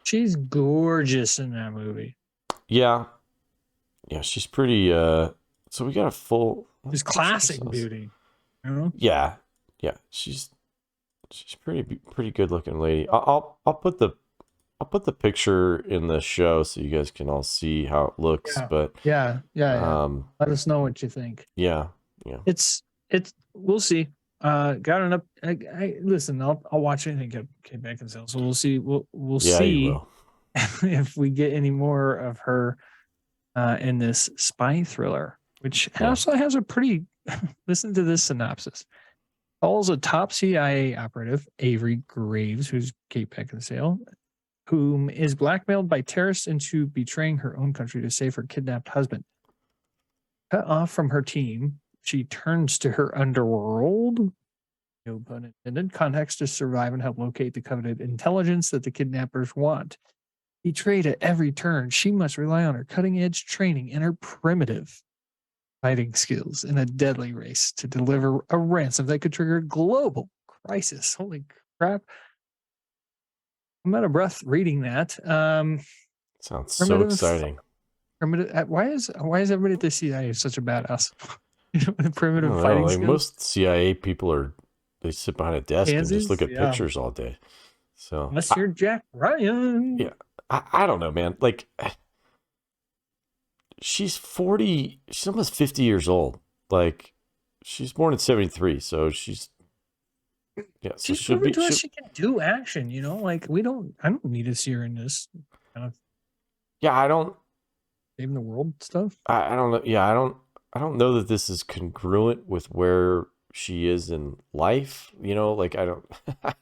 She's gorgeous in that movie. Yeah. Yeah, she's pretty. So we got a full. She's classic beauty. Yeah, yeah, she's pretty good looking lady. I'll put the picture in the show so you guys can all see how it looks. Yeah. But yeah. Let us know what you think. Yeah. It's we'll see. Got enough. Listen. I'll watch anything Kate Beckinsale. So we'll see. We'll see you will. if we get any more of her in this spy thriller, which also has a pretty. Listen to this synopsis. Calls a top CIA operative, Avery Graves, who's Kate Beckinsale, whom is blackmailed by terrorists into betraying her own country to save her kidnapped husband. Cut off from her team, she turns to her underworld, no pun intended, context to survive and help locate the coveted intelligence that the kidnappers want. Betrayed at every turn, she must rely on her cutting-edge training and her primitive fighting skills in a deadly race to deliver a ransom that could trigger a global crisis. Holy crap. I'm out of breath reading that. Sounds so exciting. Why is everybody at the CIA such a badass? Primitive fighting skills? Most CIA people they sit behind a desk and just look at pictures all day. So unless you're Jack Ryan. Yeah. I don't know, man. Like, she's 40, she's almost 50 years old. Like, she's born in 73, so she's so she's proven to us she can do action, like I don't need to see her in this kind of I don't saving the world stuff. I don't know. Yeah, I don't know that this is congruent with where she is in life, like I don't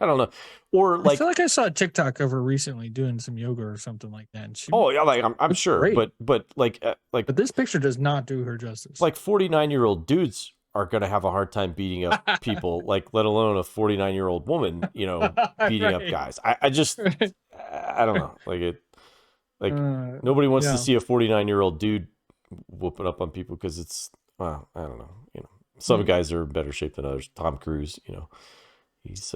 know. Or like, I feel like I saw a TikTok of her recently doing some yoga or something like that. And like I'm sure, great. but but this picture does not do her justice. Like 49-year-old dudes are going to have a hard time beating up people, like let alone a 49-year-old woman, beating up guys. I just I don't know, nobody wants to see a 49-year-old dude whooping up on people because it's I don't know, some guys are in better shape than others. Tom Cruise, he's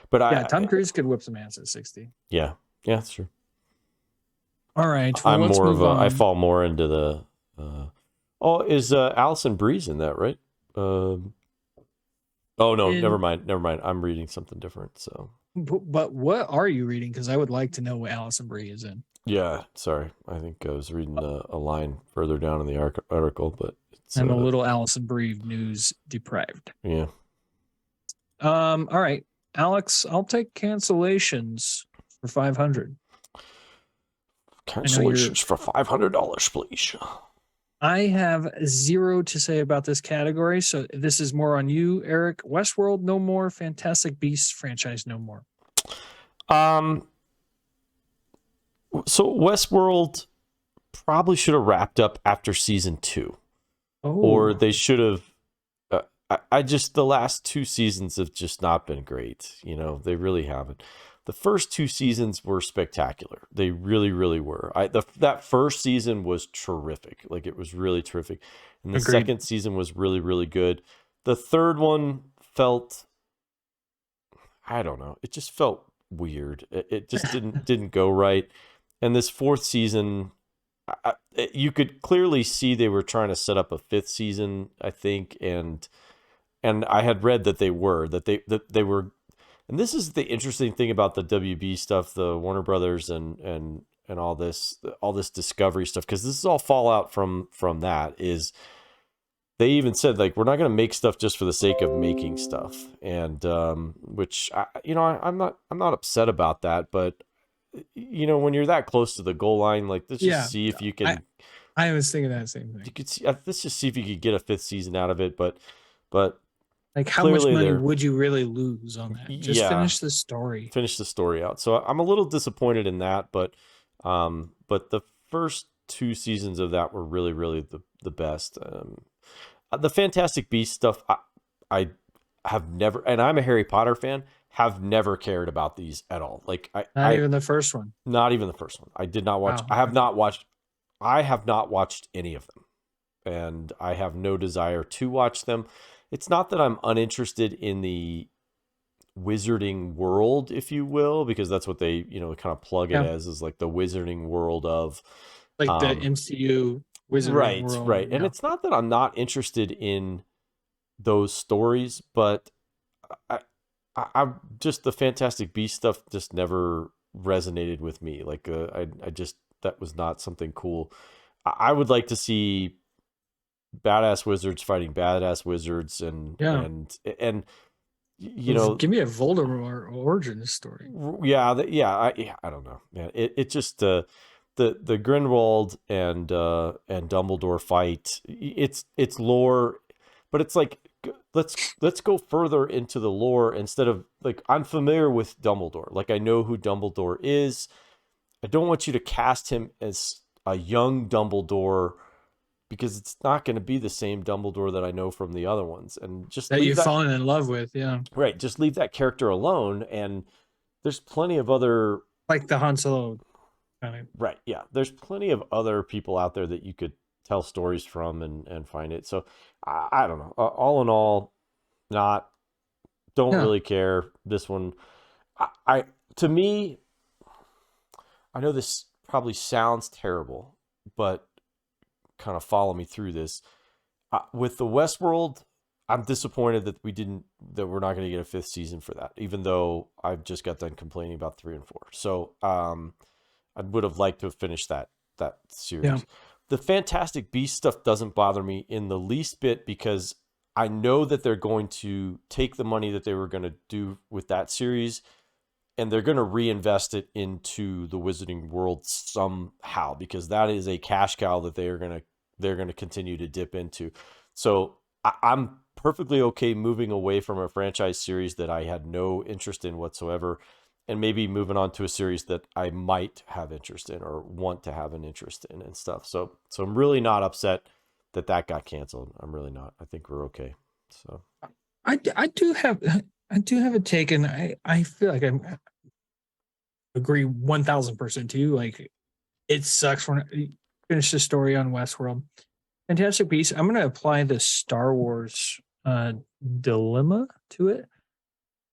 but Tom Cruise could whip some ass at 60. Yeah, that's true. All right, I'm more of I fall more into the is Allison Breeze in that, right? Oh no, never mind. I'm reading something different. So, but what are you reading? Because I would like to know what Allison Brie is in. Yeah, sorry. I think I was reading a line further down in the article, but I'm a little Allison Brie news deprived. Yeah. All right, Alex, I'll take cancellations for $500. Cancellations for $500, please. I have zero to say about this category, so this is more on you, Eric. Westworld, no more. Fantastic Beasts franchise, no more. So Westworld probably should have wrapped up after season 2, or they should have. The last 2 seasons have just not been great. They really haven't. The first 2 seasons were spectacular. They really, really were. That first season was terrific. Like, it was really terrific. And the second season was really, really good. The third one felt, I don't know. It just felt weird. It just didn't go right. And this 4th season, you could clearly see they were trying to set up a 5th season, I think. And and I had read that they were, and this is the interesting thing about the WB stuff, the Warner Brothers and all this Discovery stuff, because this is all fallout from that. Is they even said, like, we're not going to make stuff just for the sake of making stuff, and which I'm not upset about that, but when you're that close to the goal line, like, let's just see if you can. I was thinking that same thing. You could see, let's just see if you could get a 5th season out of it, but like, how much money would you really lose on that? Just finish the story. Finish the story out. So I'm a little disappointed in that, but the first 2 seasons of that were really, really the best. The Fantastic Beasts stuff, I have never, and I'm a Harry Potter fan, have never cared about these at all. Like, not even the first one. Not even the first one. I did not watch. Wow. I have not watched any of them, and I have no desire to watch them. It's not that I'm uninterested in the wizarding world, if you will, because that's what they, kind of plug it as, is like the wizarding world of, like, the MCU wizarding world. Right. And it's not that I'm not interested in those stories, but I just, the Fantastic Beast stuff just never resonated with me. Like, I just, that was not something cool. I would like to see badass wizards fighting badass wizards, and give me a Voldemort origin story. I don't know, man. It just the Grindelwald and Dumbledore fight. It's lore, but it's like, let's go further into the lore instead of, like, I'm familiar with Dumbledore. Like, I know who Dumbledore is. I don't want you to cast him as a young Dumbledore, because it's not going to be the same Dumbledore that I know from the other ones. And just that you've fallen in love with. Yeah. Right. Just leave that character alone. And there's plenty of other, like the Han Solo kind of. Right. Yeah. There's plenty of other people out there that you could tell stories from and find it. So I don't know. All in all, don't really care. This one, to me, I know this probably sounds terrible, but kind of follow me through this. With the Westworld, I'm disappointed that we're not going to get a 5th season for that, even though I've just got done complaining about 3 and 4. So I would have liked to have finished that series. Yeah. The Fantastic Beasts stuff doesn't bother me in the least bit, because I know that they're going to take the money that they were going to do with that series, and they're going to reinvest it into the wizarding world somehow, because that is a cash cow that they're going to continue to dip into. So I'm perfectly okay moving away from a franchise series that I had no interest in whatsoever, and maybe moving on to a series that I might have interest in or want to have an interest in and stuff. So I'm really not upset that got canceled. I'm really not. I think we're okay. So I do have a take, and I feel like I agree 1000% to you. Like, it sucks when you finish the story on Westworld. Fantastic Beasts, I'm going to apply the Star Wars dilemma to it,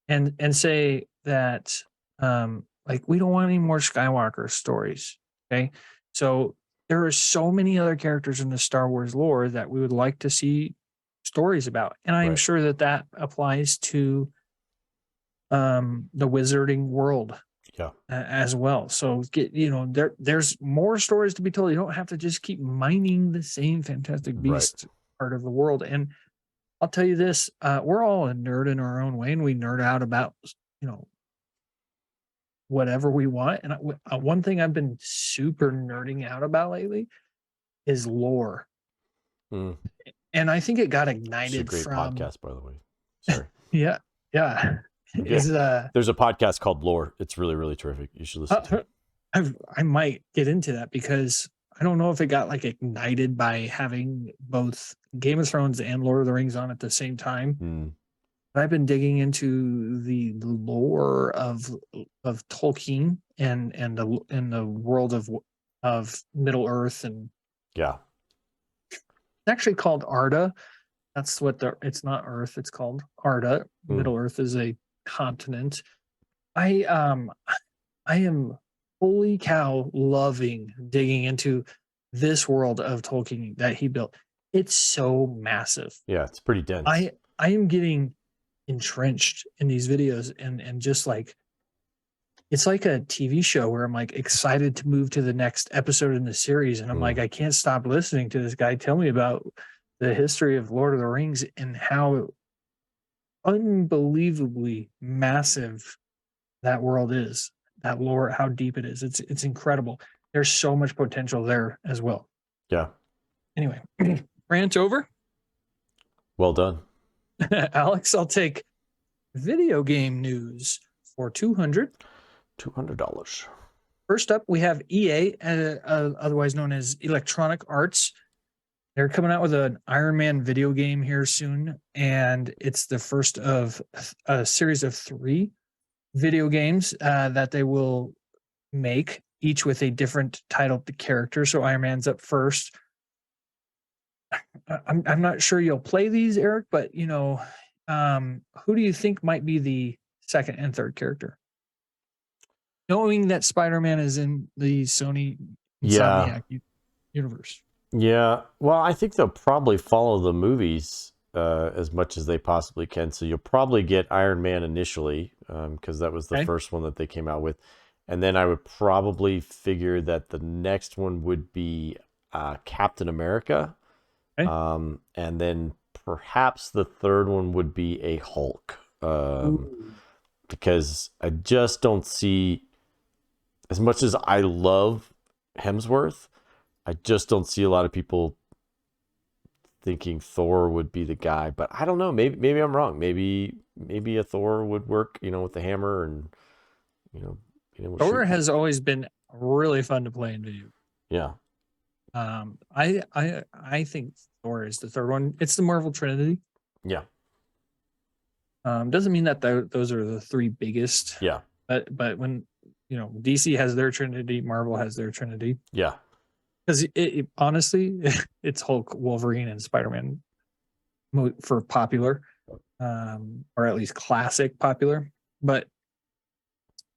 and say that like, we don't want any more Skywalker stories. Okay, so there are so many other characters in the Star Wars lore that we would like to see stories about, and I'm sure that applies to the wizarding world as well. So there's more stories to be told. You don't have to just keep mining the same Fantastic Beast part of the world. And I'll tell you this, we're all a nerd in our own way, and we nerd out about whatever we want. And one thing I've been super nerding out about lately is lore. And I think it got ignited from... It's a great podcast, by the way. Sorry. Yeah. There's a podcast called Lore. It's really, really terrific. You should listen to it. I might get into that, because I don't know if it got, like, ignited by having both Game of Thrones and Lord of the Rings on at the same time. But I've been digging into the lore of Tolkien and the world of Middle Earth, and it's actually called Arda. That's what it's not Earth. It's called Arda. Middle Earth is a continent. I am, holy cow, loving digging into this world of Tolkien that he built. It's so massive. Yeah, it's pretty dense. am getting entrenched in these videos and just like it's like a TV show where I'm like excited to move to the next episode in the series. And I'm like, I can't stop listening to this guy tell me about the history of Lord of the Rings and how unbelievably massive that world is, that lore, how deep it is. It's incredible. There's so much potential there as well. Yeah. Anyway, rant over. Well done. Alex, I'll take video game news for $200. $200. First up, we have EA, otherwise known as Electronic Arts. They're coming out with an Iron Man video game here soon, and it's the first of a series of 3 video games that they will make, each with a different titled character. So Iron Man's up first. I'm not sure you'll play these, Eric, but you know, who do you think might be the second and third character? Knowing that Spider-Man is in the Sony Insomniac universe. Yeah. Well, I think they'll probably follow the movies as much as they possibly can. So you'll probably get Iron Man initially, because that was the first one that they came out with. And then I would probably figure that the next one would be Captain America. And then perhaps the third one would be a Hulk. Because I just don't see, as much as I love Hemsworth, I just don't see a lot of people thinking Thor would be the guy. But I don't know. Maybe I'm wrong. Maybe a Thor would work, you know, with the hammer and, you know. Thor has always been really fun to play in video. Yeah. I think Thor is the third one. It's the Marvel Trinity. Yeah. Doesn't mean that those are the 3 biggest. Yeah. But when, you know, DC has their Trinity, Marvel has their Trinity. Yeah. Because it honestly, it's Hulk, Wolverine, and Spider-Man for popular, or at least classic popular. But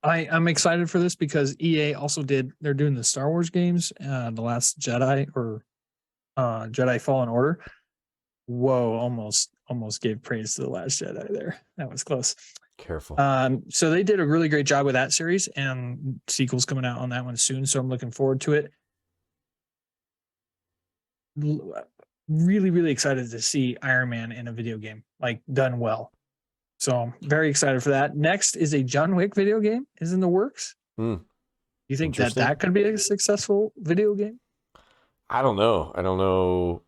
I'm excited for this because EA also they're doing the Star Wars games, The Last Jedi or Jedi Fallen Order. Whoa, almost gave praise to The Last Jedi there. That was close. Careful. So they did a really great job with that series, and sequels coming out on that one soon. So I'm looking forward to it. Really, really excited to see Iron Man in a video game, like done well. So very excited for that. Next is a John Wick video game is in the works. You think that could be a successful video game? I don't know.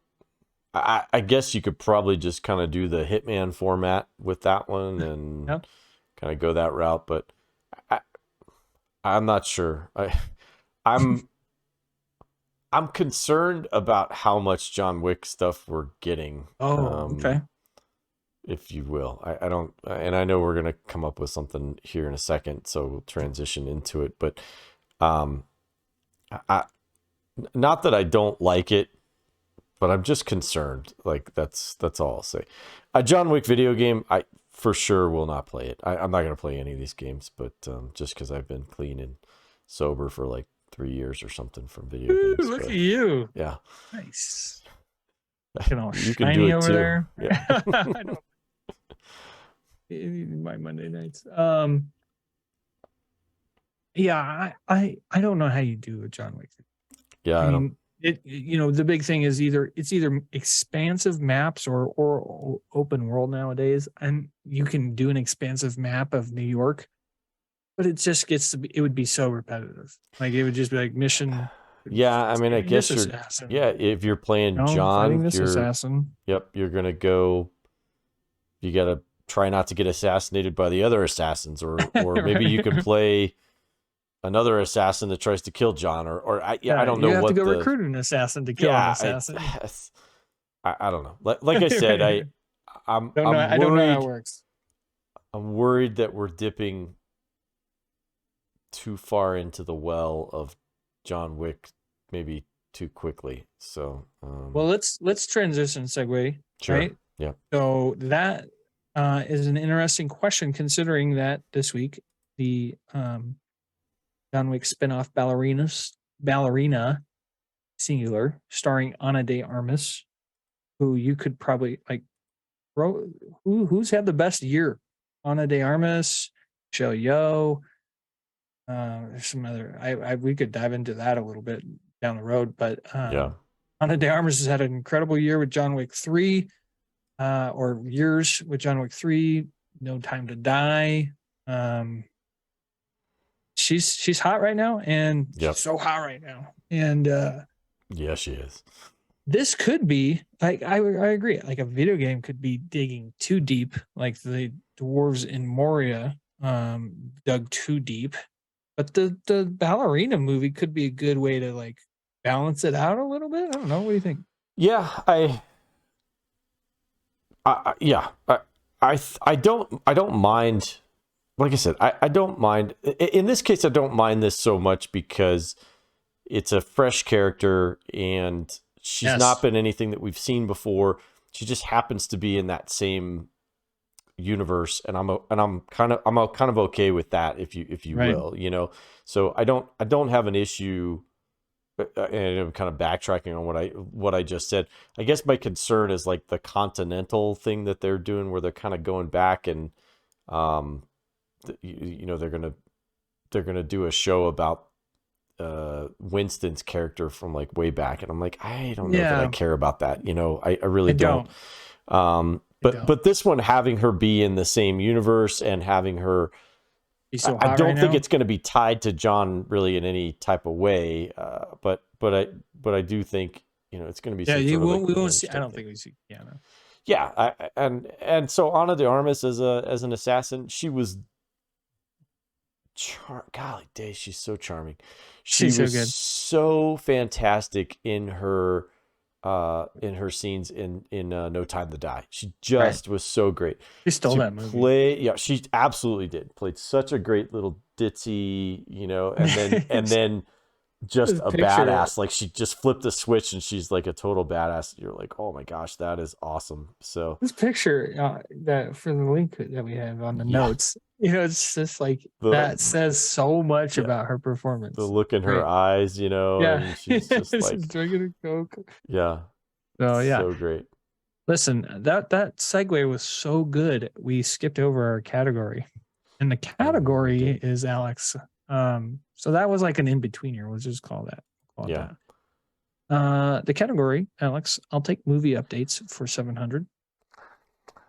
I guess you could probably just kind of do the Hitman format with that one and kind of go that route. But I'm not sure. I'm concerned about how much John Wick stuff we're getting. Okay. If you will. I don't, and I know we're going to come up with something here in a second, so we'll transition into it. But not that I don't like it, but I'm just concerned. Like that's all I'll say. A John Wick video game, I for sure will not play it. I'm not going to play any of these games, but just because I've been clean and sober for like 3 years or something from video games. Look at you. Yeah. Nice. You can do it over too. There. Yeah. I know. My Monday nights. Yeah, I don't know how you do a John Wick. Yeah. I mean, the big thing is either expansive maps or open world nowadays, and you can do an expansive map of New York, but it just gets to be, it would be so repetitive. Like it would just be like mission. Yeah, I mean, I guess if you're playing John, this assassin. Yep, you're gonna go. You gotta try not to get assassinated by the other assassins, or maybe you could play another assassin that tries to kill John, or I don't know. You have to go recruit an assassin to kill an assassin. I don't know. Like I said, I don't know how it works. I'm worried that we're dipping too far into the well of John Wick, maybe too quickly. So, well, let's transition segue. Sure. Right? Yeah. So that is an interesting question, considering that this week the John Wick spinoff Ballerina singular, starring Ana de Armas, who you could probably like. who's had the best year? Ana de Armas, Michelle Yeoh. There's some other. We could dive into that a little bit down the road, but Yeah. Ana de Armas has had an incredible year with John Wick 3, or years with John Wick 3. No Time to Die. She's hot right now, and Yep. she's so hot right now. And Yeah, she is. this could be like I agree. Like a video game could be digging too deep, like the dwarves in Moria dug too deep. But the ballerina movie could be a good way to like balance it out a little bit. I don't know. What do you think? Yeah, yeah, I don't mind. Like I said, I don't mind. In this case, I don't mind this so much because it's a fresh character and she's Yes. not been anything that we've seen before. She just happens to be in that same universe, and I'm kind of okay with that, if you Right. will, you know. So I don't have an issue. And I'm kind of backtracking on what I just said. I guess my concern is like the continental thing that they're doing, where they're kind of going back and, you know, they're gonna do a show about Winston's character from like way back, and I'm like, I don't know that I Yeah. care about that. You know, I really I don't. don't. But this one, having her be in the same universe and having her, He's so I hot don't right think now. it's going to be tied to John really in any type of way. But I do think, you know, it's going to be Yeah, some sort of like we won't revenge see. I type don't thing. think we see Keanu. Yeah, and so Ana de Armas as an assassin, she was golly days, she's so charming. She She's so was good. so fantastic in her scenes in No Time to Die. She just was so great. She stole To that movie. play, yeah, she absolutely did. Played such a great little ditzy, you know, and then just This a picture. badass. Like she just flipped a switch and she's like a total badass. You're like, oh my gosh, that is awesome. So This picture that for the link that we have on the yeah, notes, you know, it's just like the that says so much yeah, about her the performance. look in her Great. eyes, you know, I Yeah, mean, she's just she's like, drinking a Coke. yeah, So yeah, so great. listen, that segue was so good. We skipped over our category, and the category is Alex. So that was like an in betweener. We'll just call that. Yeah. The category, Alex. I'll take movie updates for 700.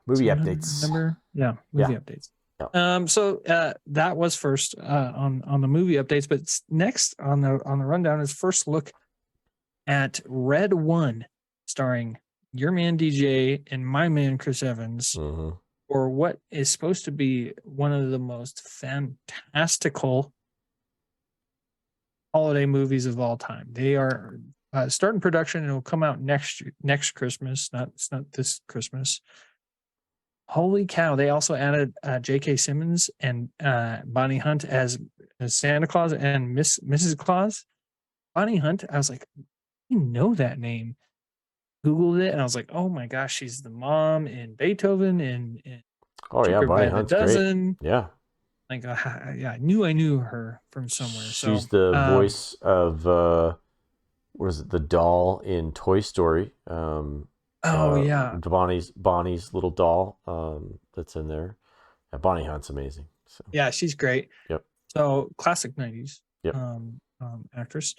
Movie 700 updates. number, yeah, movie updates. Yeah. So that was first on the movie updates, but next on the rundown is first look at Red One, starring your man DJ and my man Chris Evans, or what is supposed to be one of the most fantastical holiday movies of all time. They are starting production and it will come out next Christmas. It's not this Christmas. Holy cow! They also added J.K. Simmons and Bonnie Hunt as Santa Claus and Mrs. Claus. Bonnie Hunt, I was like, I know that name. Googled it and I was like, oh my gosh, she's the mom in Beethoven and Oh yeah, Bonnie Hunt's great. Yeah, like yeah, I knew her from somewhere. She's so, the voice of what is it? The doll in Toy Story. Yeah, Bonnie's little doll that's in there. Yeah, Bonnie Hunt's amazing. So yeah, she's great. Yep. So classic 90s Yep. Actress.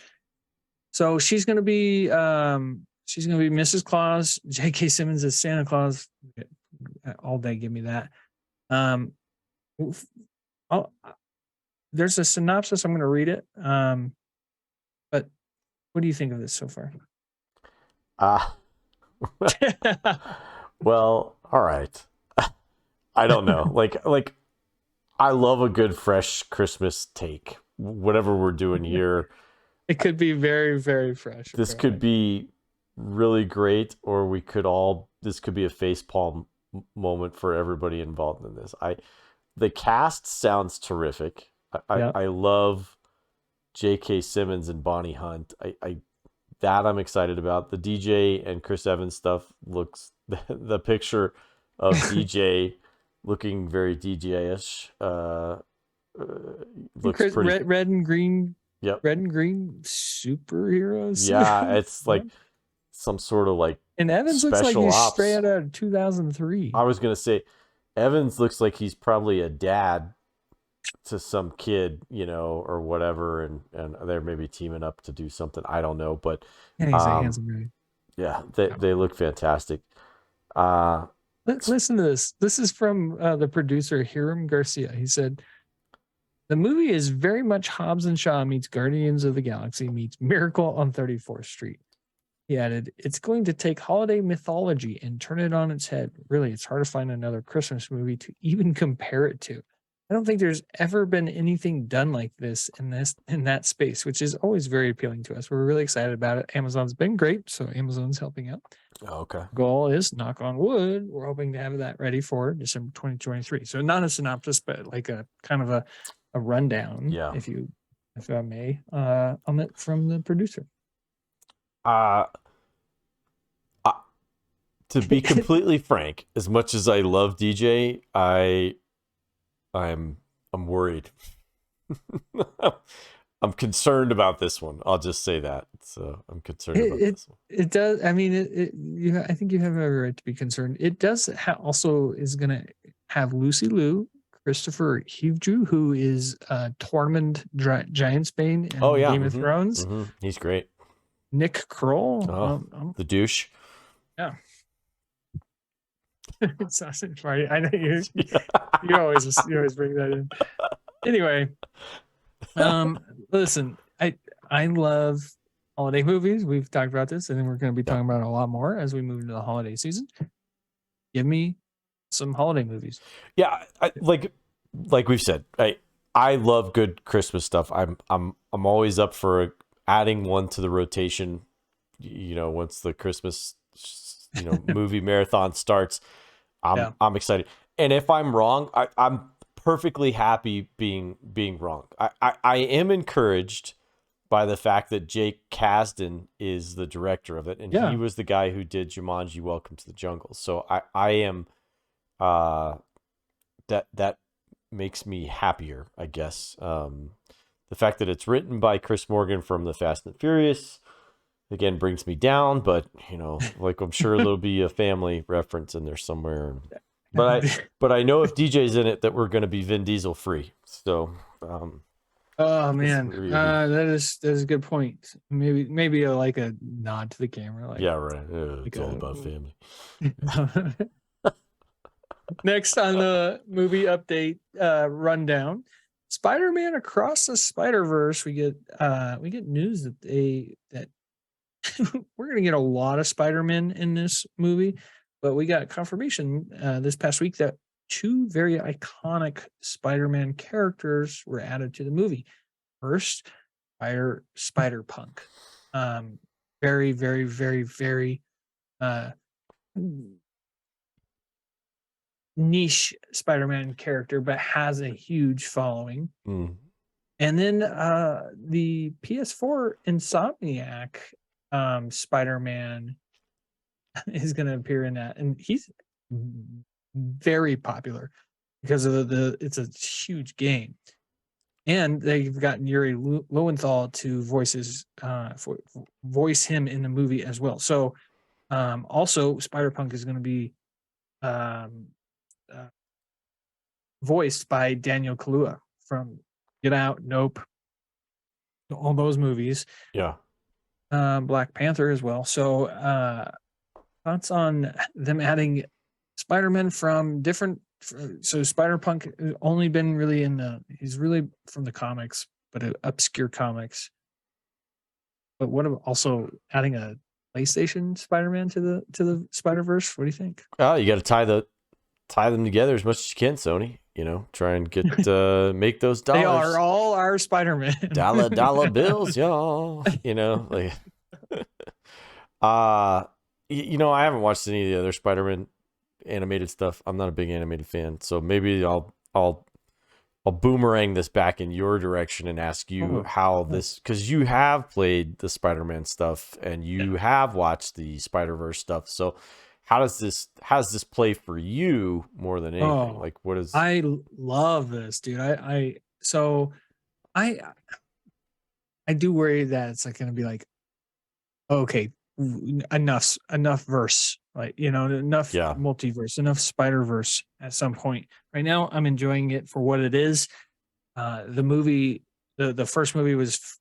So she's gonna be Mrs. Claus. J.K. Simmons as Santa Claus. All day, give me that. There's a synopsis. I'm gonna read it. But what do you think of this so far? Well, all right. I don't know. like I love a good fresh Christmas take. Whatever we're doing here, it could be very, very fresh. This could be really great, or this could be a facepalm moment for everybody involved in this. The cast sounds terrific. I love J.K. Simmons and Bonnie Hunt. I'm excited about. The DJ and Chris Evans stuff looks the picture of DJ looking very DJ-ish. Looks pretty red and green. Yep. Red and green superheroes. Yeah, it's like some sort of like And Evans looks like special he's ops. straight out of 2003. I was gonna say Evans looks like he's probably a dad to some kid, or whatever, and they're maybe teaming up to do something. I don't know, but And he's a handsome guy. yeah, they look fantastic. Listen to this. This is from the producer Hiram Garcia. He said, "The movie is very much Hobbs and Shaw meets Guardians of the Galaxy meets Miracle on 34th Street." He added, "It's going to take holiday mythology and turn it on its head. Really, it's hard to find another Christmas movie to even compare it to. I don't think there's ever been anything done like this in that space, which is always very appealing to us. We're really excited about it. Amazon's been great, so Amazon's helping out. Okay. Goal is, knock on wood, we're hoping to have that ready for December 2023. So not a synopsis, but like a kind of a rundown, Yeah. if I may, on it from the producer." To be completely frank, as much as I love DJ, I'm worried. I'm concerned about this one. I'll just say that. So I'm concerned about this one. It does. I mean, I think you have every right to be concerned. It does also is going to have Lucy Liu, Christopher Hivju, who is Tormund Giantsbane in Game of Thrones. He's great. Nick Kroll, the douche. Yeah. It's not funny. I know you always bring that in. Anyway, listen, I love holiday movies. We've talked about this, and then we're going to be talking about it a lot more as we move into the holiday season. Give me some holiday movies. Yeah, like we've said, I love good Christmas stuff. I'm always up for adding one to the rotation. Once the Christmas movie marathon starts, I'm excited. And if I'm wrong, I'm perfectly happy being wrong. I am encouraged by the fact that Jake Kasdan is the director of it, and he was the guy who did Jumanji: Welcome to the Jungle. So I am that makes me happier, I guess. The fact that it's written by Chris Morgan from the Fast and Furious again brings me down, but like I'm sure there'll be a family reference in there somewhere. But I know if DJ's in it that we're going to be Vin Diesel free. So oh man, that is a good point. Maybe like a nod to the camera. Like, yeah, right. It's all about family. Next on the movie update rundown, Spider-Man Across the Spider-Verse. We get news that we're gonna get a lot of Spider-Man in this movie, but we got confirmation this past week that two very iconic Spider-Man characters were added to the movie. First, Spider-Punk. Very, very, very, very niche Spider-Man character, but has a huge following. And then the PS4 Insomniac Spider-Man is going to appear in that, and he's very popular because of it's a huge game. And they've gotten Yuri Lowenthal to voice him in the movie as well. So also Spider-Punk is going to be voiced by Daniel Kaluuya from Get Out, Nope, all those movies. Yeah. Black Panther as well. So thoughts on them adding Spider-Man from different. So Spider-Punk has only been really he's really from the comics, but obscure comics. But what about also adding a PlayStation Spider-Man to the Spider-Verse? What do you think? Oh, you got to tie them together as much as you can, Sony. Try and get make those dollars. They are all our Spider-Man. dollar bills, y'all. Like I haven't watched any of the other Spider-Man animated stuff. I'm not a big animated fan, so maybe I'll boomerang this back in your direction and ask you how this, because you have played the Spider-Man stuff and you have watched the Spider-Verse stuff. So how does this play for you more than anything? Like, what is? I love this, dude. I do worry that it's like going to be like, okay, enough verse, like, enough Yeah. multiverse, enough Spider-Verse at some point. Right now, I'm enjoying it for what it is. The movie, the first movie was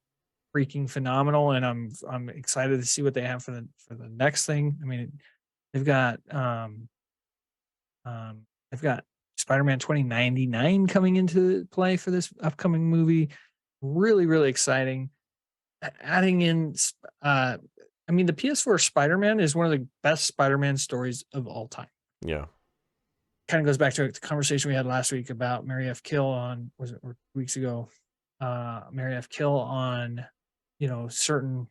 freaking phenomenal, and I'm excited to see what they have for the next thing. I mean, they've got they've got Spider-Man 2099 coming into play for this upcoming movie. Really, really exciting. Adding in, I mean, the PS4 Spider-Man is one of the best Spider-Man stories of all time. Yeah. Kind of goes back to the conversation we had last week about Mary F. Kill on, was it, or weeks ago? Mary F. Kill on, certain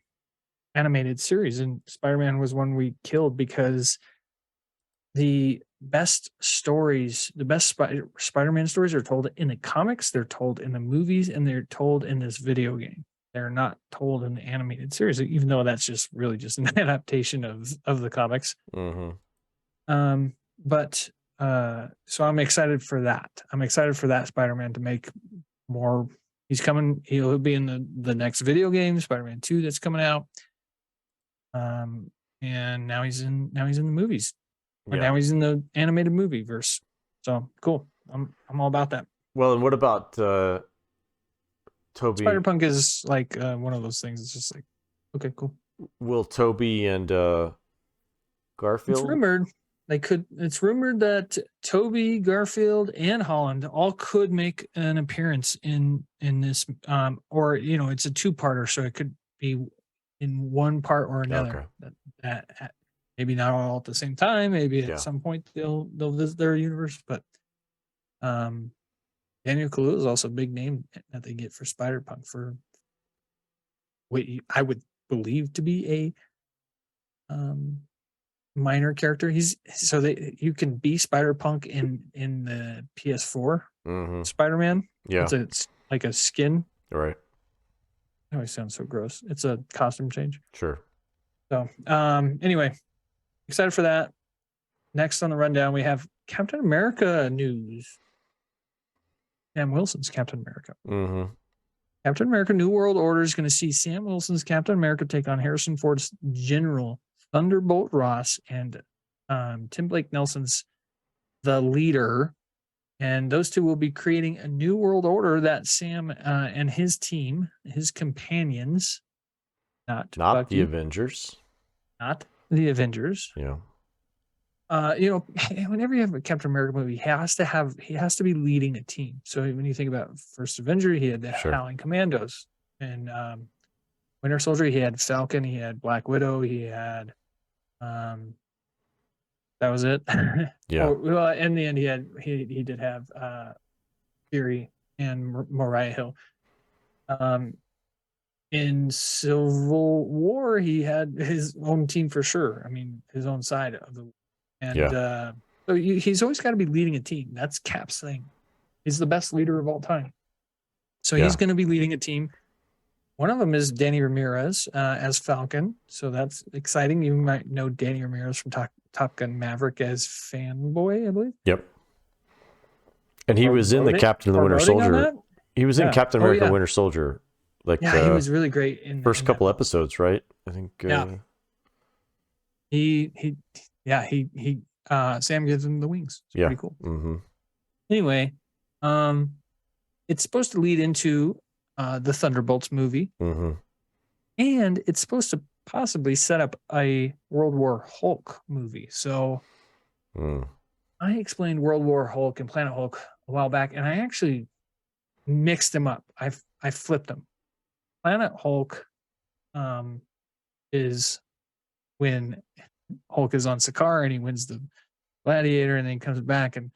animated series, and Spider-Man was one we killed because the best stories, the best Spider-Man stories are told in the comics, they're told in the movies, and they're told in this video game. They're not told in the animated series, even though that's just really just an adaptation of the comics. Mm-hmm. But so I'm excited for that. I'm excited for that Spider-Man to make more. He's coming. He'll be in the next video game, Spider-Man 2, that's coming out. And now he's in the movies. Or now he's in the animated movie verse. So cool. I'm all about that. Well, and what about Toby? Spider-Punk is like one of those things. It's just like, okay, cool. Will Toby and Garfield? It's rumored that Toby, Garfield, and Holland all could make an appearance in this, or it's a two-parter, so it could be in one part or another. Okay. That maybe not all at the same time. Maybe at some point they'll visit their universe, but Daniel Kaluuya is also a big name that they get for Spider-Punk for what I would believe to be a minor character. You can be Spider-Punk in the PS4 Spider-Man. Yeah, it's like a skin. Right. That always sounds so gross. It's a costume change. Sure. So anyway, excited for that. Next on the rundown, we have Captain America news. Sam Wilson's Captain America. Mm-hmm. Captain America New World Order is going to see Sam Wilson's Captain America take on Harrison Ford's General Thunderbolt Ross and Tim Blake Nelson's The Leader. And those two will be creating a new world order that Sam and his team, his companions, not Bucky, the Avengers. Not the Avengers. Yeah. Whenever you have a Captain America movie, he has to be leading a team. So when you think about First Avenger, he had the Howling Commandos, and Winter Soldier, he had Falcon, he had Black Widow, he had that was it. Yeah. Well, in the end, he did have Fury and Mariah Hill. In Civil War, he had his own team for sure. I mean, his own side of the. And so he's always got to be leading a team. That's Cap's thing. He's the best leader of all time. So he's going to be leading a team. One of them is Danny Ramirez as Falcon. So that's exciting. You might know Danny Ramirez from Top Gun Maverick as Fanboy, I believe. Yep. And he was in the Captain of the Winter Soldier. He was in Captain America Winter Soldier. He was really great in first couple episodes, right? I think. He Sam gives him the wings. It's pretty cool. Mm-hmm. Anyway, it's supposed to lead into the Thunderbolts movie. Mm-hmm. And it's supposed to possibly set up a World War Hulk movie. So I explained World War Hulk and Planet Hulk a while back, and I actually mixed them up. I flipped them. Planet Hulk is when Hulk is on Sakaar and he wins the Gladiator, and then comes back and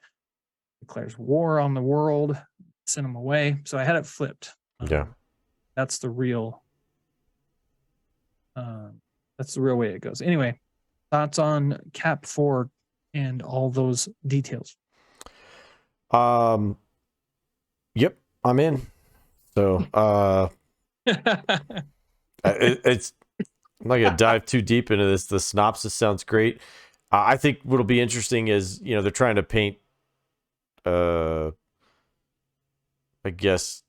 declares war on the world, send him away. So I had it flipped. That's the real way it goes. Anyway, thoughts on Cap 4 and all those details? Yep, I'm in. So it's I'm not gonna dive too deep into this. The synopsis sounds great. I think what'll be interesting is, they're trying to paint, I guess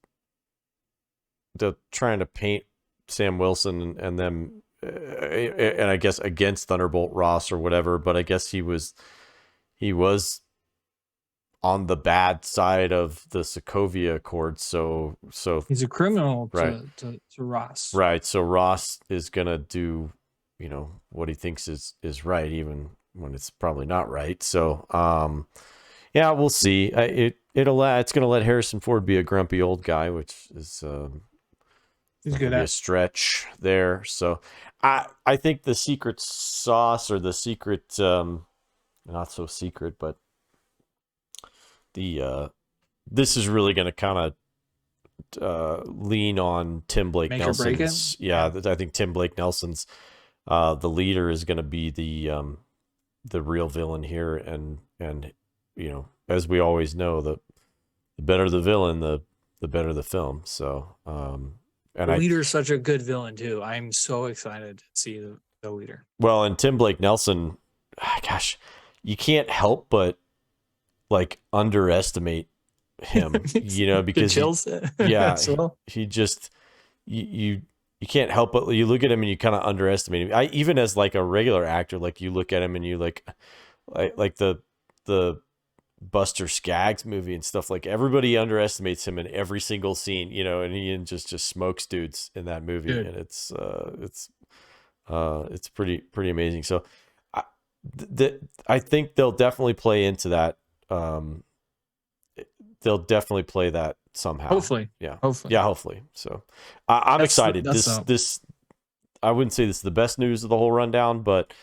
they're trying to paint Sam Wilson and them and I guess against Thunderbolt Ross or whatever, but I guess he was on the bad side of the Sokovia Accord. So He's a criminal right, to Ross. right. So Ross is gonna do, what he thinks is right, even when it's probably not right. So yeah, we'll see. It's gonna let Harrison Ford be a grumpy old guy, which is He's not good gonna be a at. stretch there. So I think the secret sauce, or the secret, not so secret, but the this is really going to kind of lean on Tim Blake Make or break it? Nelson's. Yeah, I think Tim Blake Nelson's the leader is going to be the real villain here, and as we always know, the better the villain, the better the film. So and The leader's such a good villain too. I'm so excited to see the leader. Well, and Tim Blake Nelson, gosh, you can't help but like underestimate him, because he just you can't help but you look at him and you kind of underestimate him. Even as like a regular actor, like you look at him and you like the Buster Scaggs movie and stuff, like everybody underestimates him in every single scene, and he just smokes dudes in that movie. Dude. And it's pretty amazing. So I think they'll definitely play into that. They'll definitely play that somehow. Hopefully. Hopefully. So I'm excited. This I wouldn't say this is the best news of the whole rundown, but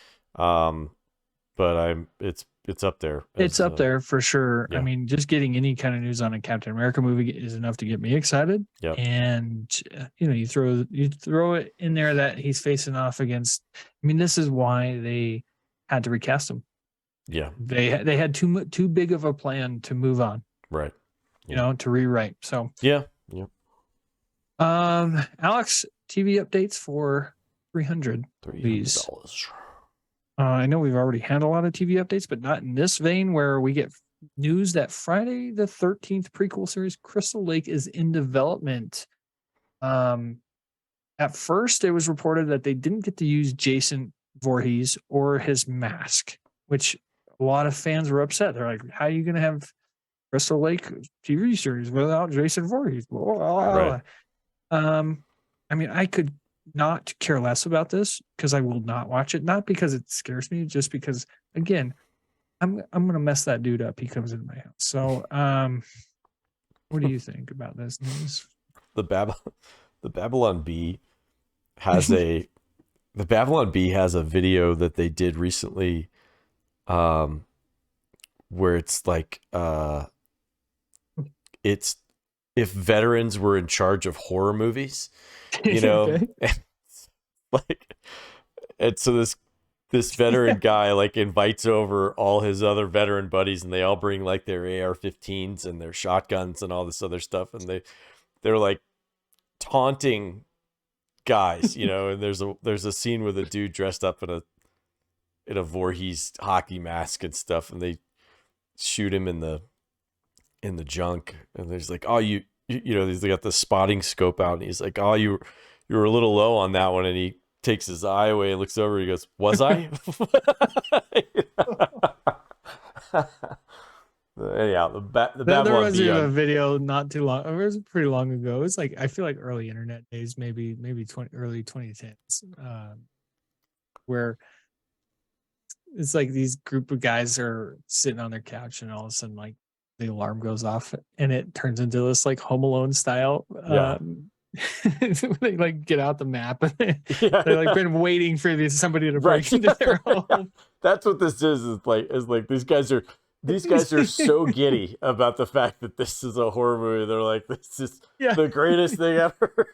it's up there. It's up there for sure. Yeah. I mean, just getting any kind of news on a Captain America movie is enough to get me excited. Yep. And you throw it in there that he's facing off against. I mean, this is why they had to recast him. Yeah. They had too big of a plan to move on. Right. Yeah. To rewrite. So yeah. Alex, TV updates for 300. Please. I know we've already had a lot of TV updates, but not in this vein, where we get news that Friday the 13th prequel series Crystal Lake is in development. At first, it was reported that they didn't get to use Jason Voorhees or his mask, which a lot of fans were upset. They're like, how are you going to have Crystal Lake TV series without Jason Voorhees? Right. I mean, I could not care less about this because I will not watch it. Not because it scares me, just because, again, I'm going to mess that dude up. He comes into my house. So, what do you think about this news? The Babylon Bee has a video that they did recently, where it's like it's if veterans were in charge of horror movies, Okay. and so this veteran guy like invites over all his other veteran buddies, and they all bring like their AR-15s and their shotguns and all this other stuff, and they're like taunting guys, and there's a scene with a dude dressed up in a Voorhees hockey mask and stuff, and they shoot him in the junk, and there's like, oh, he's got the spotting scope out, and he's like, oh, you were a little low on that one, and he takes his eye away and looks over and he goes, was I? Anyhow, the Babylon there was Bee a video not too long. It was pretty long ago. It's like, I feel like early internet days, maybe early 2010s, where it's like these group of guys are sitting on their couch, and all of a sudden, like, the alarm goes off, and it turns into this like Home Alone style. They like get out the map, and they're like been waiting for somebody to break into their home. That's what this is like these guys are so giddy about the fact that this is a horror movie. They're like, this is the greatest thing ever.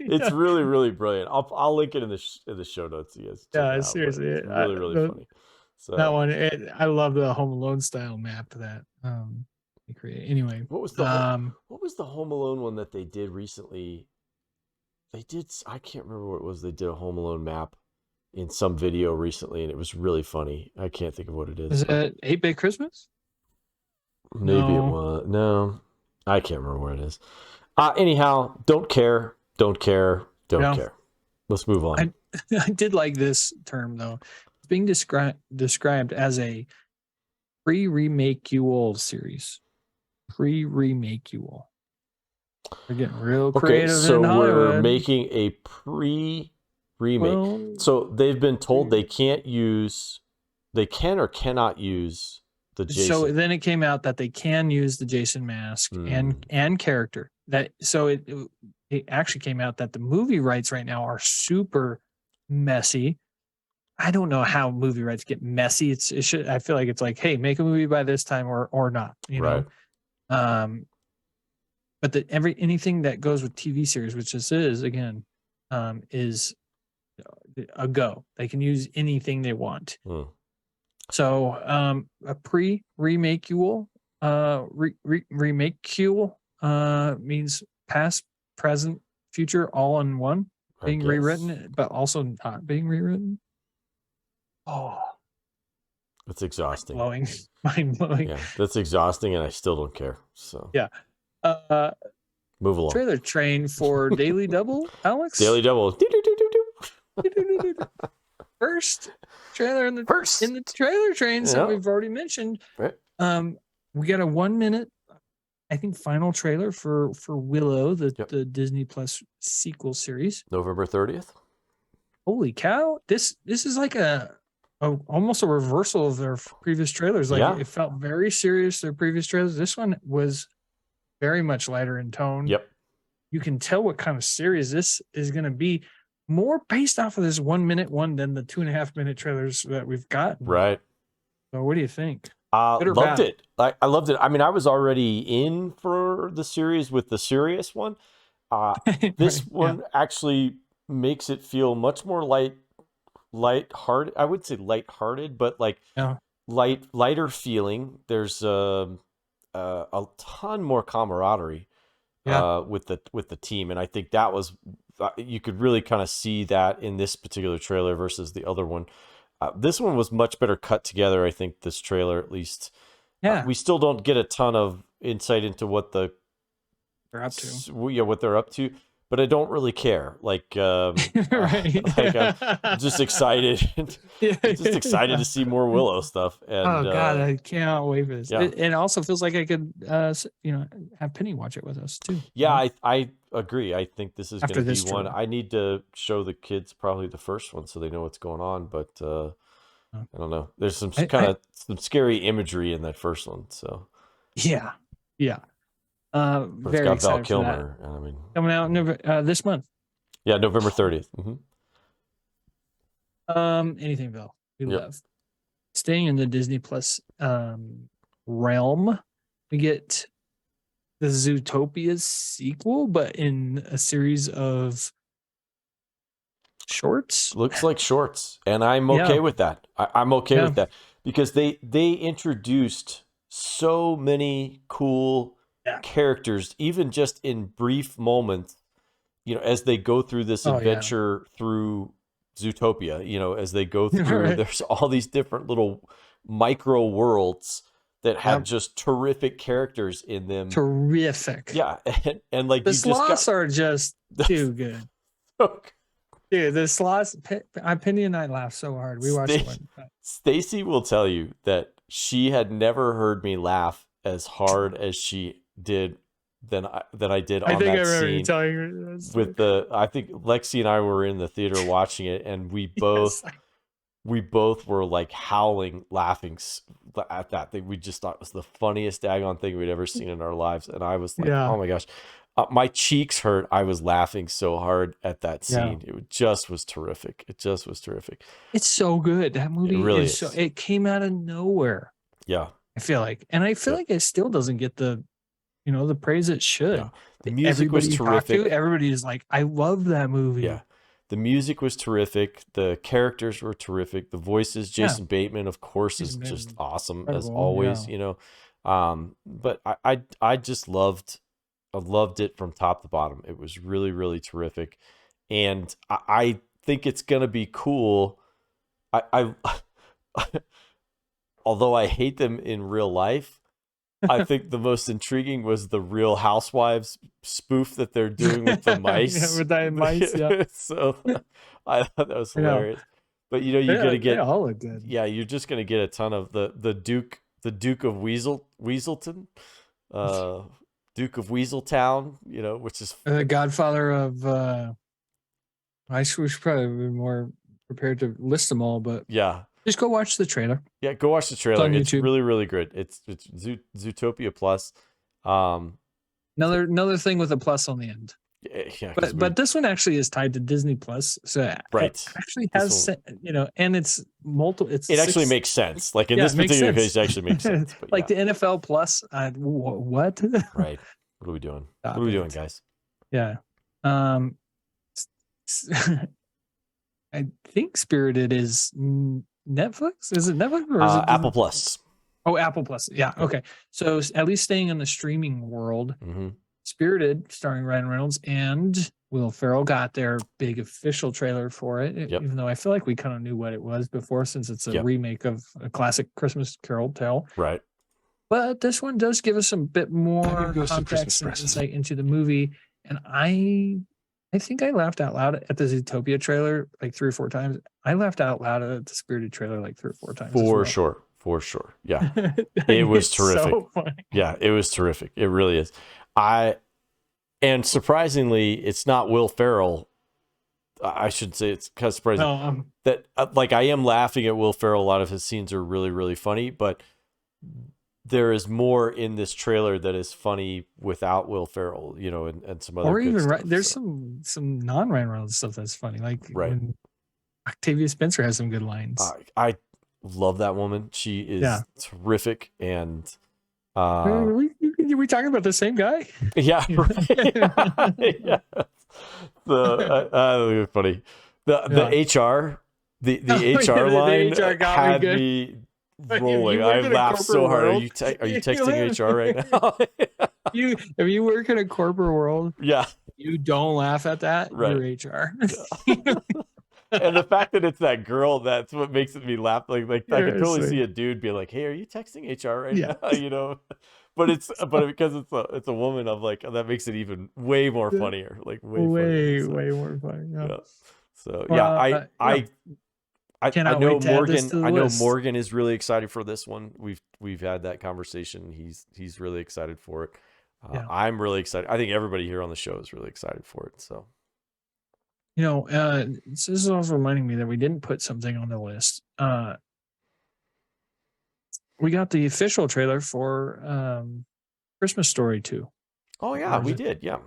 It's really, really brilliant. I'll link it in the show notes. You guys, seriously, it's really, really funny. So that one, I love the Home Alone style map that they create. Anyway, what was the Home Alone one that they did recently? I can't remember what it was. They did a Home Alone map in some video recently, and it was really funny. I can't think of what it is. Is it 8-Bit Christmas? Maybe it was. No, I can't remember what it is. Anyhow, don't care. Let's move on. I did like this term though. It's being described as a pre-remake-ual series. Pre-remake-ual. We're getting real Okay, creative so in we're Hollywood. making a pre-remake. Well, So they've been told they can or cannot use the Jason. So then it came out that they can use the Jason mask and character. It actually came out that the movie rights right now are super messy. I don't know how movie rights get messy. I feel like it's like, hey, make a movie by this time or not, right. know. But anything that goes with TV series, which this is again, is a go. They can use anything they want. So a pre-remake-ual, remake-ual means past, present, future, all in one, being rewritten, but also not being rewritten. Oh, it's exhausting. Mind blowing. Yeah, that's exhausting, and I still don't care. So yeah. Move along. Trailer train for Daily Double, Alex. Daily Double. First trailer in the trailer train, so we've already mentioned. Right. We got a 1 minute, I think, final trailer for Willow, the Disney Plus sequel series. November 30th. Holy cow! This is like almost a reversal of their previous trailers. Like it felt very serious. Their previous trailers. This one was very much lighter in tone. Yep. You can tell what kind of series this is going to be. More based off of this 1 minute one than the 2.5 minute trailers that we've got. Right. So what do you think? Loved it. I loved it. I mean, I was already in for the series with the serious one. This one actually makes it feel much more light-hearted. I would say light-hearted, but like lighter feeling. There's a ton more camaraderie with the team, and I think that was you could really kind of see that in this particular trailer versus the other one. This one was much better cut together. I think this trailer, at least. Yeah. We still don't get a ton of insight into what they're up to. What they're up to, but I don't really care. Like, I'm just excited. Just excited to see more Willow stuff. And, oh God, I cannot wait for this. Yeah. It also feels like I could, have Penny watch it with us too. Yeah, I agree. I think this is going to be one. I need to show the kids probably the first one so they know what's going on. But I don't know. There's some some scary imagery in that first one. So yeah. But very it's got Val excited Kilmer. for that. I mean, coming out this month. Yeah, November 30th. Anything, Val. We love. Staying in the Disney Plus realm, we get the Zootopia sequel, but in a series of shorts. Looks like shorts, and I'm okay with that. I'm okay with that because they introduced so many cool characters, even just in brief moments. As they go through this adventure through Zootopia, as they go through, there's all these different little micro worlds that have just terrific characters in them. Terrific. Yeah. And like the sloths are just too good. Dude, the sloths, Penny and I laughed so hard. We watched it one time. Stacy will tell you that she had never heard me laugh as hard as she did than I did on that scene. I remember you telling her with I think Lexi and I were in the theater watching it, and we both were like howling, laughing at that thing. We just thought it was the funniest daggone thing we'd ever seen in our lives. And I was like, oh my gosh, my cheeks hurt. I was laughing so hard at that scene. It just was terrific. It just was terrific. It's so good. That movie really is. It came out of nowhere. Yeah. I feel like, and I feel like it still doesn't get the praise it should. Yeah. The music was terrific. Everybody is like, I love that movie. Yeah. The music was terrific. The characters were terrific. The voices, Jason Bateman, of course, is just awesome as always, But I just loved it from top to bottom. It was really, really terrific. And I think it's going to be cool. I although I hate them in real life, I think the most intriguing was the Real Housewives spoof that they're doing with the mice. Yeah, with the mice, yeah. So I thought that was I know. hilarious. But you're Yeah, gonna they get, all look good. yeah, you're just gonna get a ton of the Duke of Weaselton, uh, Duke of Weaseltown, which is The Godfather of I should probably be more prepared to list them all, but yeah. just go watch the trailer. Yeah, go watch the It's trailer. on It's YouTube. really, really good. It's Zootopia Plus. Another thing with a plus on the end. Yeah, But this one actually is tied to Disney Plus, so right. it actually has and it's multiple. It actually makes sense. Like in this particular case, it actually makes sense. But like the NFL Plus, what? Right. What are we doing? Stop what are we it. doing, guys? Yeah. I think Spirited is Netflix. Is it Netflix or is it Apple Plus? Oh, Apple Plus. Yeah. Okay. So at least staying in the streaming world, Spirited, starring Ryan Reynolds and Will Ferrell, got their big official trailer for it. Even though I feel like we kind of knew what it was before, since it's a remake of a classic Christmas Carol tale. Right. But this one does give us a bit more context and insight into the movie. And I think I laughed out loud at the Zootopia trailer like 3 or 4 times. I laughed out loud at the Spirited trailer like 3 or 4 times. For sure. Yeah. It was terrific. So funny. Yeah, it was terrific. It really is. And surprisingly, it's not Will Ferrell. I should say it's kind of surprising that like I am laughing at Will Ferrell. A lot of his scenes are really, really funny, but there is more in this trailer that is funny without Will Ferrell, and some other. Or even stuff, there's some non-Ryan Reynolds stuff that's funny, like when Octavia Spencer has some good lines. I love that woman. She is terrific, and are we talking about the same guy? Yeah, right. Yeah. Funny. The HR, the HR line the HR had me rolling. I laughed so hard. Are you texting HR right now? If you work in a corporate world, you don't laugh at that. Right. You're HR. Yeah. And the fact that it's that girl, that's what makes me laugh. Like I could totally see a dude being like, "Hey, are you texting HR right now?" But because it's a woman, I'm like, that makes it even way more funnier. Like way more funny. Yeah. So I know Morgan. I know Morgan is really excited for this one. We've had that conversation. He's really excited for it. I'm really excited. I think everybody here on the show is really excited for it. So. This is also reminding me that we didn't put something on the list. We got the official trailer for Christmas Story 2. Oh yeah, we did. Yeah.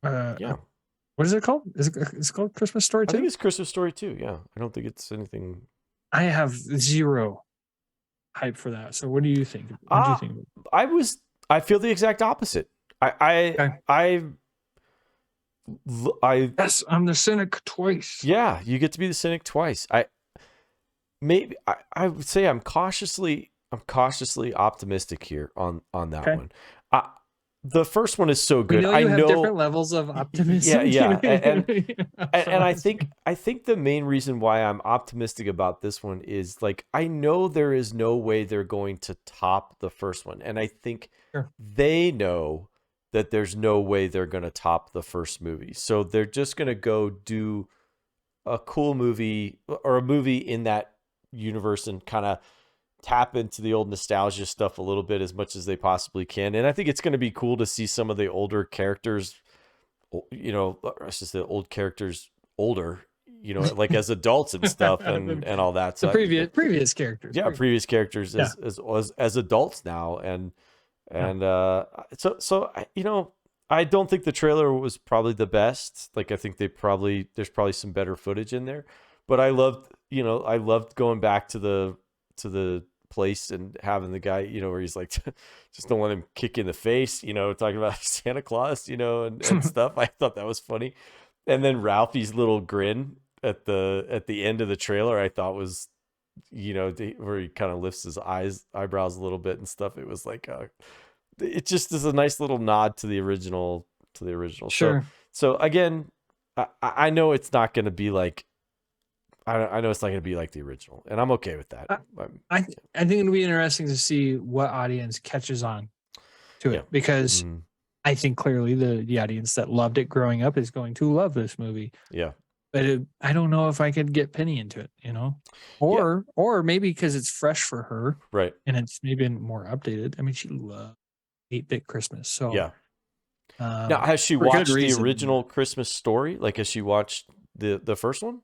What is it called? Is it called Christmas Story 2? I think it's Christmas Story 2. Yeah. I don't think it's anything. I have zero hype for that. So what do you think? What do you think? I feel the exact opposite. Yes, I'm the cynic twice. Yeah, you get to be the cynic twice. I would say I'm cautiously optimistic here on that one. The first one is so good. I know have different levels of optimism. Yeah. And I think the main reason why I'm optimistic about this one is like I know there is no way they're going to top the first one, and I think they know that there's no way they're going to top the first movie. So they're just going to go do a cool movie or a movie in that universe and kind of tap into the old nostalgia stuff a little bit as much as they possibly can. And I think it's going to be cool to see some of the older characters, it's just the old characters older, like as adults and stuff and all that. So the previous characters. Yeah. Previous characters as adults now. So I don't think the trailer was probably the best. Like I think there's probably some better footage in there, but I loved going back to the place and having the guy, where he's like, just don't let him kick you in the face, talking about Santa Claus, and stuff. I thought that was funny. And then Ralphie's little grin at the end of the trailer, I thought was, where he kind of lifts his eyebrows a little bit and stuff. It was like, it just is a nice little nod to the original. Sure. So again, I know it's not going to be like, I know it's not going to be like the original, and I'm okay with that. I think it'll be interesting to see what audience catches on. to it because Mhm. I think clearly the audience that loved it growing up is going to love this movie. Yeah. But I don't know if I could get Penny into it, Yeah. or maybe because it's fresh for her Right. and it's maybe more updated. I mean, she loved 8-Bit Christmas, so Yeah. Now, has she for good watched the reason. original Christmas Story? Like, has she watched the first one?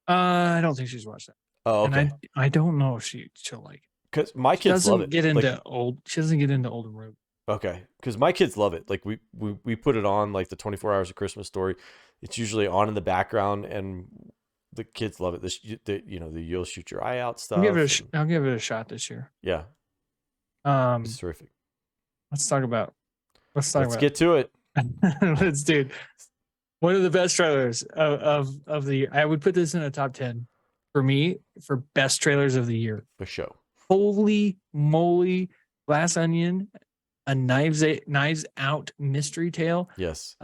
I don't think she's watched that, Oh, okay. and I don't know if she'll like it. Because my She kids love doesn't it. get Like, into old. She doesn't get into older movies. okay, because my kids love it. Like, we put it on like the 24 Hours of Christmas Story. It's usually on in the background, and the kids love it. The you'll shoot your eye out stuff. I'll give it a shot this year. Yeah, it's terrific. Let's talk about. Let's get to it. Let's do it. One of the best trailers of the year. I would put this in a top 10 for me for best trailers of the year. For show. Holy moly! Glass Onion, a Knives Out mystery tale. Yes.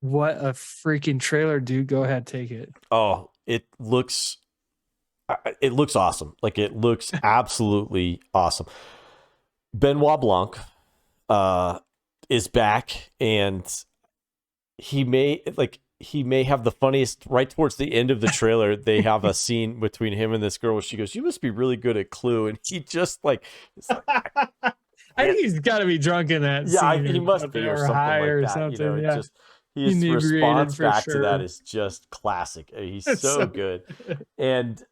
What a freaking trailer, dude! Go ahead, take it. Oh, it looks awesome. Like, it looks absolutely awesome. Benoit Blanc is back, and he may have the funniest. Right towards the end of the trailer, they have a scene between him and this girl where she goes, "You must be really good at Clue," and he just like, I think he's got to be drunk in that. yeah, scene he must be, or something high like or that. something. It Yeah. just his Inebriated response for back to that sure. is just classic. He's It's so so good, and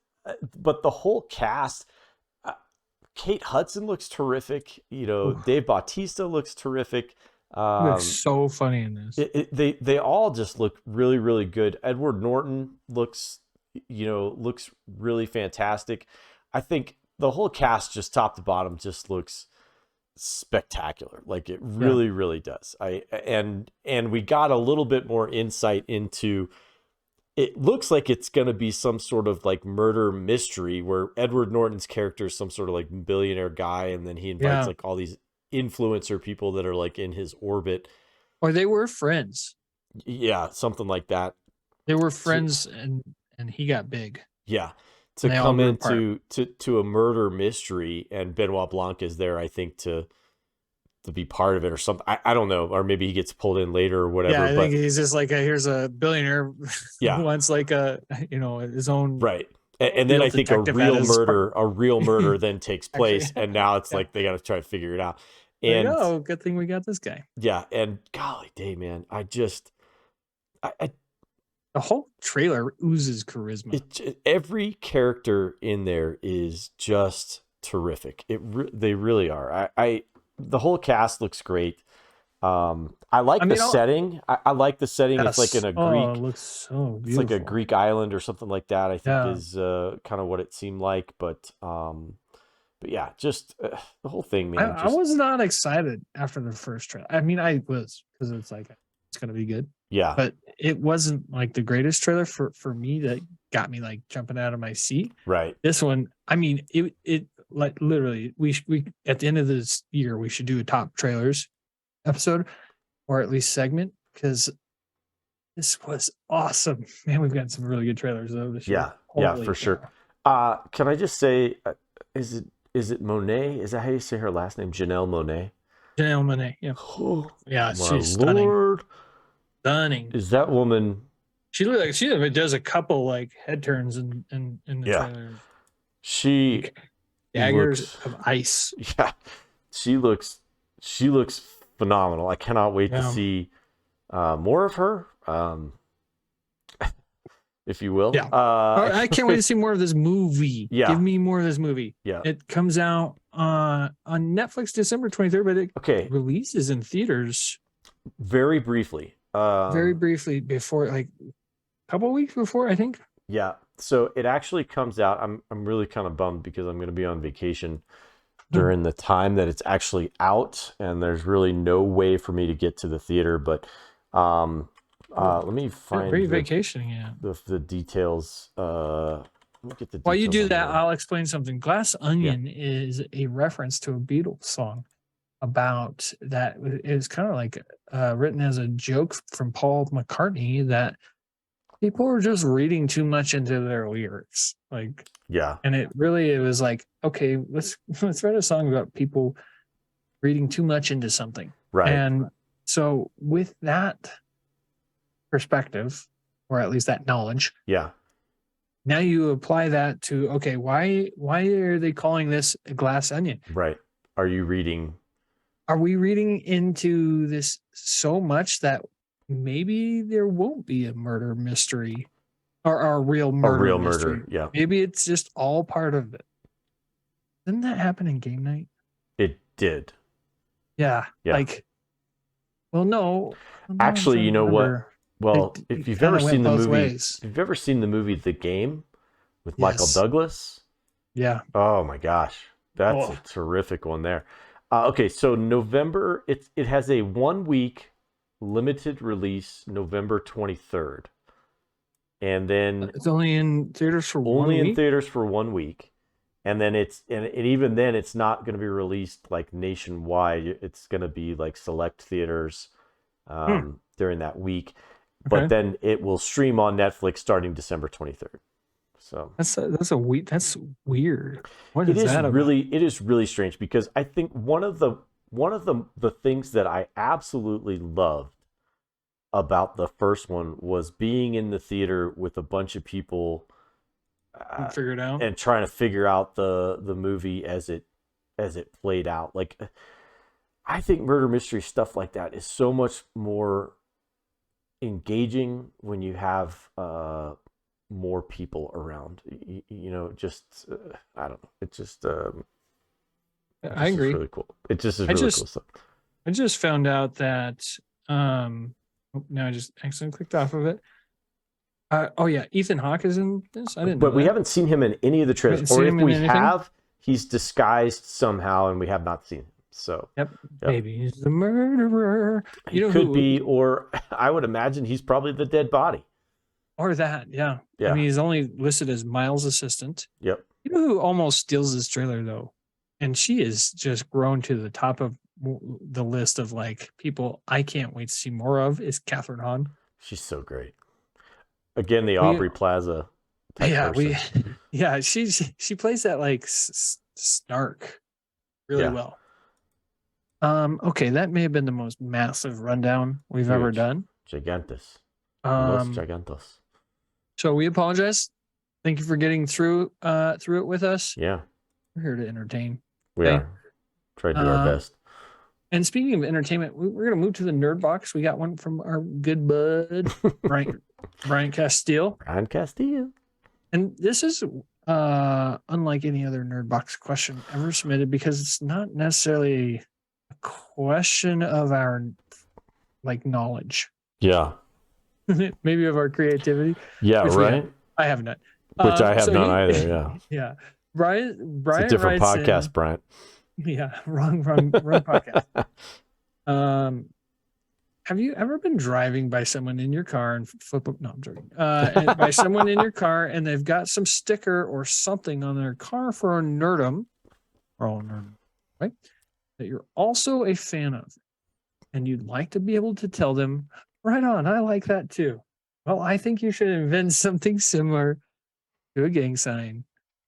but the whole cast. Kate Hudson looks terrific. Dave Bautista looks terrific. He looks so funny in this. They all just look really, really good. Edward Norton looks really fantastic. I think the whole cast, just top to bottom, just looks spectacular. Like, it really, really does. And we got a little bit more insight into. It looks like it's going to be some sort of like murder mystery where Edward Norton's character is some sort of like billionaire guy, and then he invites like all these influencer people that are like in his orbit. Or they were friends. Yeah, something like that. They were friends, and he got big. Yeah, to come into to a murder mystery, and Benoit Blanc is there, I think, to be part of it or something. I don't know, or maybe he gets pulled in later or whatever. Yeah, I think he's just like here's a billionaire who wants like his own right. And then I think a real murder then takes place, and now it's like they got to try to figure it out. And good thing we got this guy. Yeah, and golly day, man, the whole trailer oozes charisma. Every character in there is just terrific. They really are. The whole cast looks great. I like the setting. I like the setting. Yes. It's like in a Greek. It looks so beautiful. It's like a Greek island or something like that. I think is kind of what it seemed like. But yeah, just the whole thing, man. I was not excited after the first trailer. I mean, I was, because it's like it's gonna be good. Yeah, but it wasn't like the greatest trailer for me that got me like jumping out of my seat. Right. This one, I mean, it like literally we at the end of this year we should do a top trailers episode, or at least segment, because this was awesome, man. We've got some really good trailers though this year. Yeah, for sure. Can I just say, is it Monet? Is that how you say her last name? Janelle Monáe. Janelle Monáe. Yeah. Oh, yeah, she's stunning. Stunning. Is that woman? She looks like she does a couple like head turns in the trailer. She like, daggers of ice. Yeah, she looks phenomenal. I cannot wait to see more of her, if you will. Yeah, I can't wait to see more of this movie. Yeah, give me more of this movie. Yeah, it comes out on Netflix December 23rd, but it releases in theaters very briefly. Before, like a couple weeks before, I think. Yeah, so it actually comes out. I'm really kind of bummed because I'm going to be on vacation during the time that it's actually out, and there's really no way for me to get to the theater. But let me find vacationing. Yeah, the details. Let me get the. While you do that, I'll explain something. Glass Onion is a reference to a Beatles song about that. It's kind of like written as a joke from Paul McCartney that people were just reading too much into their lyrics. Like, yeah. And it was like, okay, let's write a song about people reading too much into something. Right. And so with that perspective, or at least that knowledge, Yeah. now you apply that to, okay, why are they calling this a glass onion? Right. Are you reading? Are we reading into this so much that maybe there won't be a murder mystery or a real murder mystery? Yeah. Maybe it's just all part of it. Didn't that happen in game night? It did. Yeah. Like, well, no. Actually, you know what? Well, if you've ever seen the movie, ways. if you've ever seen the movie The Game with Michael Yes. Douglas, yeah. Oh my gosh, that's a terrific one there. Okay, so November, it has a 1 week limited release, November 23rd, and then It's only in theaters for 1 only week? in theaters for 1 week, and then and even then it's not going to be released like nationwide. It's going to be like select theaters during that week, but then it will stream on Netflix starting December 23rd. So that's weird. What is that about? It is really strange, because I think one of the things that I absolutely loved about the first one was being in the theater with a bunch of people figure it out and trying to figure out the movie as it played out. Like, I think murder mystery stuff like that is so much more engaging when you have more people around. Just I don't know. It just I agree. Really cool. It just is really cool stuff. I just found out that now I just accidentally clicked off of it. Oh yeah, Ethan Hawke is in this. I didn't know. But we haven't seen him in any of the trailers, or if we have, he's disguised somehow, and we have not seen him. So yep. Maybe he's the murderer. He could be, or I would imagine he's probably the dead body. Or that, yeah. I mean, he's only listed as Miles' assistant. Yep. You know who almost steals this trailer though, and she is just grown to the top of the list of like people I can't wait to see more of, is Catherine Hahn. She's so great. Again, the Aubrey Plaza. She plays that like snark really well. Okay, that may have been the most massive rundown we've ever done. Gigantus. Los gigantos. So we apologize. Thank you for getting through it with us. Yeah. We're here to entertain. We are. Try to do our best. And speaking of entertainment, we're going to move to the Nerd Box. We got one from our good bud, Brian Castile. Brian Castile. And this is unlike any other Nerd Box question ever submitted, because it's not necessarily a question of our like knowledge. Yeah. Maybe of our creativity. Yeah, right. I have none. Which I have none either. Yeah. Yeah. Brian. It's a different podcast, Brian. Yeah, wrong podcast. Have you ever been driving by someone in your car and no, I'm joking. By someone in your car and they've got some sticker or something on their car for a nerdum, right? That you're also a fan of, and you'd like to be able to tell them, right on, I like that too. Well, I think you should invent something similar to a gang sign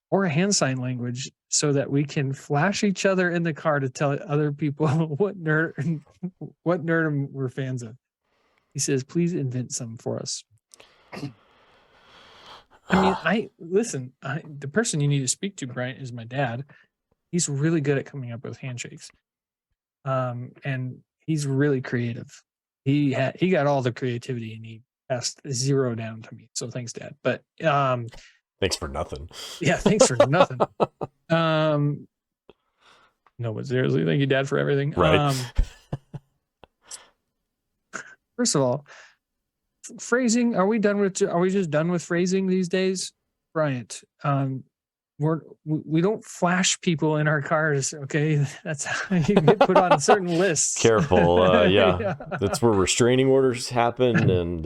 or a hand sign language, so that we can flash each other in the car to tell other people what nerdum we're fans of. He says, please invent some for us. I mean, the person you need to speak to, Brian, is my dad. He's really good at coming up with handshakes. And he's really creative. He got all the creativity and he passed 0 down to me. So thanks, Dad. But thanks for nothing. Yeah, thanks for nothing. No, but seriously, thank you, Dad, for everything. Right. First of all, phrasing. Are we just done with phrasing these days, Bryant? We don't flash people in our cars. Okay, that's how you get put on certain lists. Careful. Yeah, that's where restraining orders happen, and.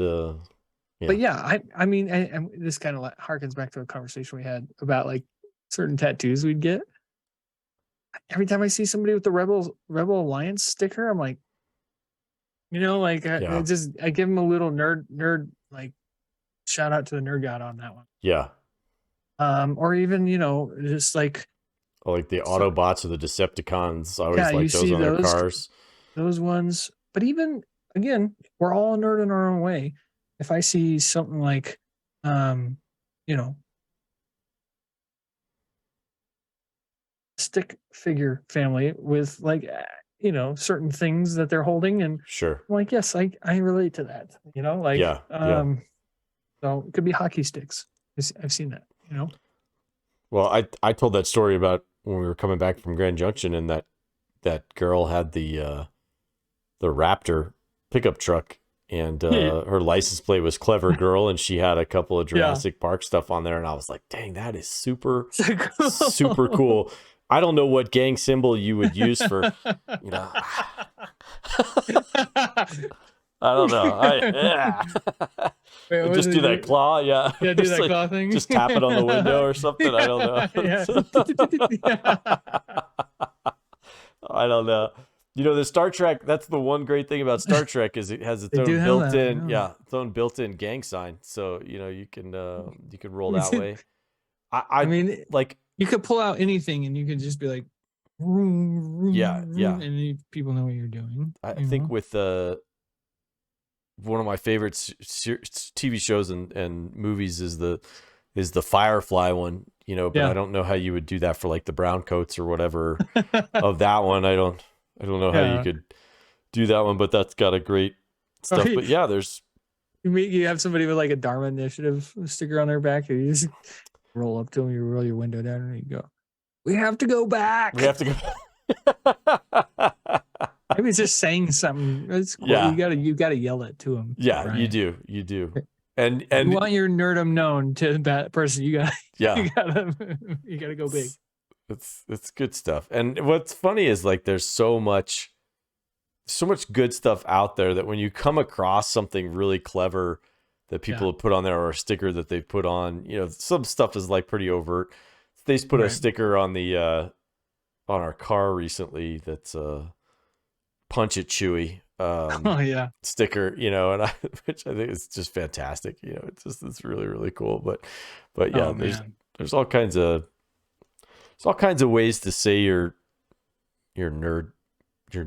Yeah. But yeah, I mean, and this kind of harkens back to a conversation we had about like certain tattoos we'd get. Every time I see somebody with the Rebel Alliance sticker, I'm like, I give them a little nerd like shout out to the nerd god on that one. Yeah. Or even just like like the So, Autobots or the Decepticons. I yeah, always you like those see on their cars. those ones. But even again, we're all a nerd in our own way. If I see something like, you know, stick figure family with like, certain things that they're holding, and Sure. I'm like, yes, I relate to that. Yeah. Yeah. So it could be hockey sticks. I've seen that. Well, I told that story about when we were coming back from Grand Junction, and that girl had the Raptor pickup truck, and Yeah, her license plate was Clever Girl, and she had a couple of yeah. Jurassic Park stuff on there, and I was like, dang, that is super, So super cool. I don't know what gang symbol you would use for, you know, I don't know. Wait, Just do that claw, yeah. Yeah, do It's that like, claw thing. just tap it on the window or something. I don't know. Yeah. I don't know. The Star Trek, that's the one great thing about Star Trek is it has its They do own have that, I built-in, know. yeah, its own built-in gang sign. So, you can roll that way. I mean, like, you could pull out anything and you could just be like, vroom, vroom, yeah, vroom, and people know what you're doing. I think with one of my favorite TV shows and movies is the Firefly one, but Yeah. I don't know how you would do that for like the brown coats or whatever of that one. I don't know how you Yeah. could do that one, but that's got a great stuff. But yeah, there's You have somebody with like a Dharma Initiative sticker on their back, and you just roll up to them, you roll your window down, and you go, "We have to go back." we have to go. Maybe it's just saying something. It's cool. Yeah. You gotta yell it to them. Yeah, Brian. you do. And you want your nerdum known to that person. You gotta yeah, you gotta go big. It's good stuff. And what's funny is like there's so much good stuff out there that when you come across something really clever that people have put on there, or a sticker that they've put on, some stuff is like pretty overt. They just put a sticker on the on our car recently that's Punch It Chewy sticker, and which I think is just fantastic. It's really, really cool. But yeah, there's all kinds of ways to say your nerddom.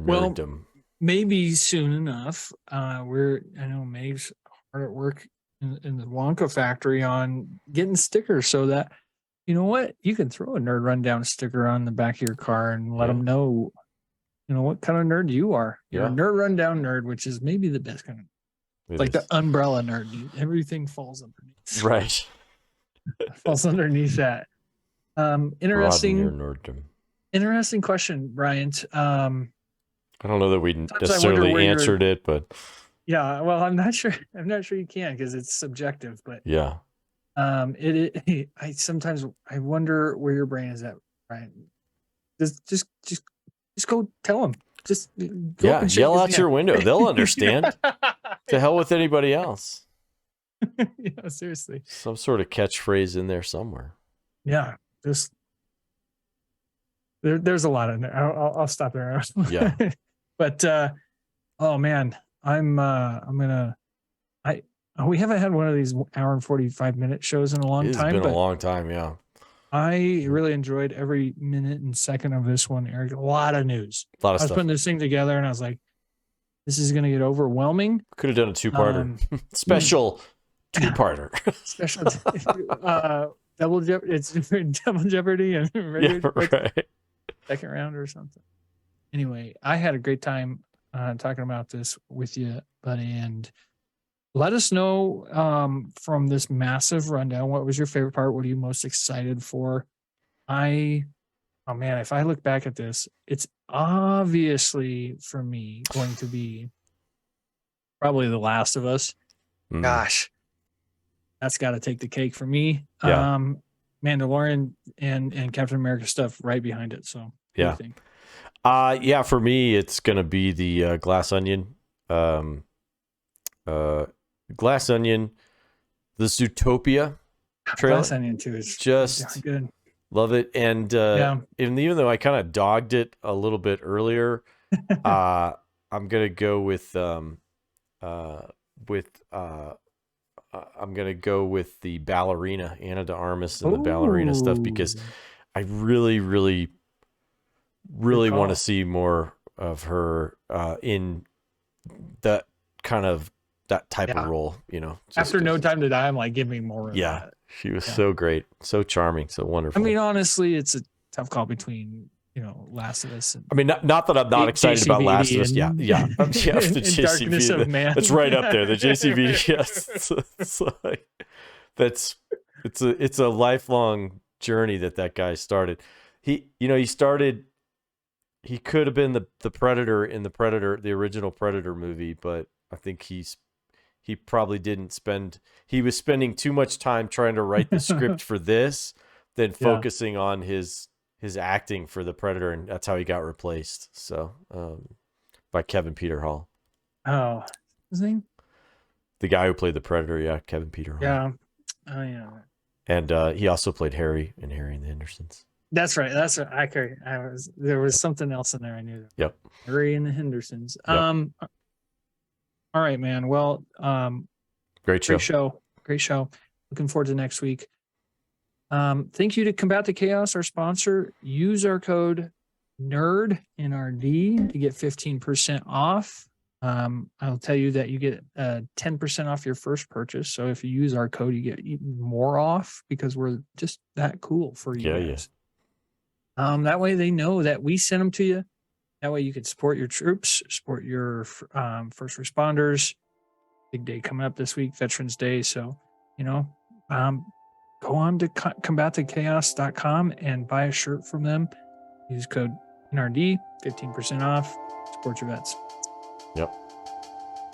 Well, maybe soon enough. I know Meg's hard at work in the Wonka factory on getting stickers so that you can throw a Nerd Rundown sticker on the back of your car and let them know what kind of nerd you are. You're a Nerd Rundown nerd, which is maybe the best kind of the umbrella nerd. Everything falls underneath. Right. Falls underneath that. Interesting question, Bryant. I don't know that we necessarily answered it, but yeah, well, I'm not sure you can, because it's subjective, but yeah. I sometimes wonder where your brain is at, Bryant. Just go tell them. Just go yell out your window. They'll understand. To hell with anybody else. Yeah, seriously. Some sort of catchphrase in there somewhere. Yeah, just there's a lot in there. I'll stop there. Yeah. But oh man, we haven't had one of these hour and 45-minute shows in a long time. It's been a long time, yeah. I really enjoyed every minute and second of this one, Eric. A lot of news. A lot of I was stuff. putting this thing together and I was like, this is going to get overwhelming. Could have done a two-parter. Special two-parter. Special double jeopardy. It's double jeopardy and right. Second round or something. Anyway, I had a great time talking about this with you, buddy, and let us know from this massive rundown, what was your favorite part? What are you most excited for? Oh man, if I look back at this, it's obviously for me going to be probably The Last of Us. Gosh, that's got to take the cake for me. Yeah. Mandalorian and Captain America stuff right behind it. So yeah. What do you think? Yeah, for me, it's going to be the Glass Onion. Glass Onion, the Zootopia trailer. Glass Onion too is just good. Love it. And even though I kind of dogged it a little bit earlier, I'm gonna go with I'm gonna go with the ballerina, Anna de Armas, and the ballerina stuff, because I really, really, really want to see more of her in that kind of that type of role, you know. After No Time to Die, I'm like, give me more of that. She was so great, so charming, so wonderful. I mean, honestly, it's a tough call between, you know, Last of Us and I mean, not that I'm not excited about Last of Us. and, the JCVD, Darkness of Man. That's right up there. The JCVD, yes. It's like, it's a lifelong journey that guy started. He could have been the Predator in the original Predator movie, but I think he probably didn't he was spending too much time trying to write the script for this than focusing on his acting for the Predator, and that's how he got replaced. So, by Kevin Peter Hall. Oh, his name? The guy who played the Predator, yeah, Kevin Peter Hall. Yeah. Oh, yeah. And he also played Harry in Harry and the Hendersons. That's right. There was something else in there I knew. Yep. Harry and the Hendersons. Yep. All right, man. Well, great show. Great show. Looking forward to next week. Thank you to Combat the Chaos, our sponsor. Use our code NERD NRD to get 15% off. I'll tell you that you get 10% off your first purchase. So if you use our code, you get even more off because we're just that cool for you guys. That way they know that we sent them to you. That way you can support your troops, support your first responders. Big day coming up this week, Veterans Day. So, you know, go on to combatthechaos.com and buy a shirt from them. Use code NRD, 15% off. Support your vets. Yep.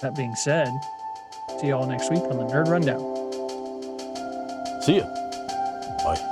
That being said, see you all next week on the Nerd Rundown. See ya. Bye.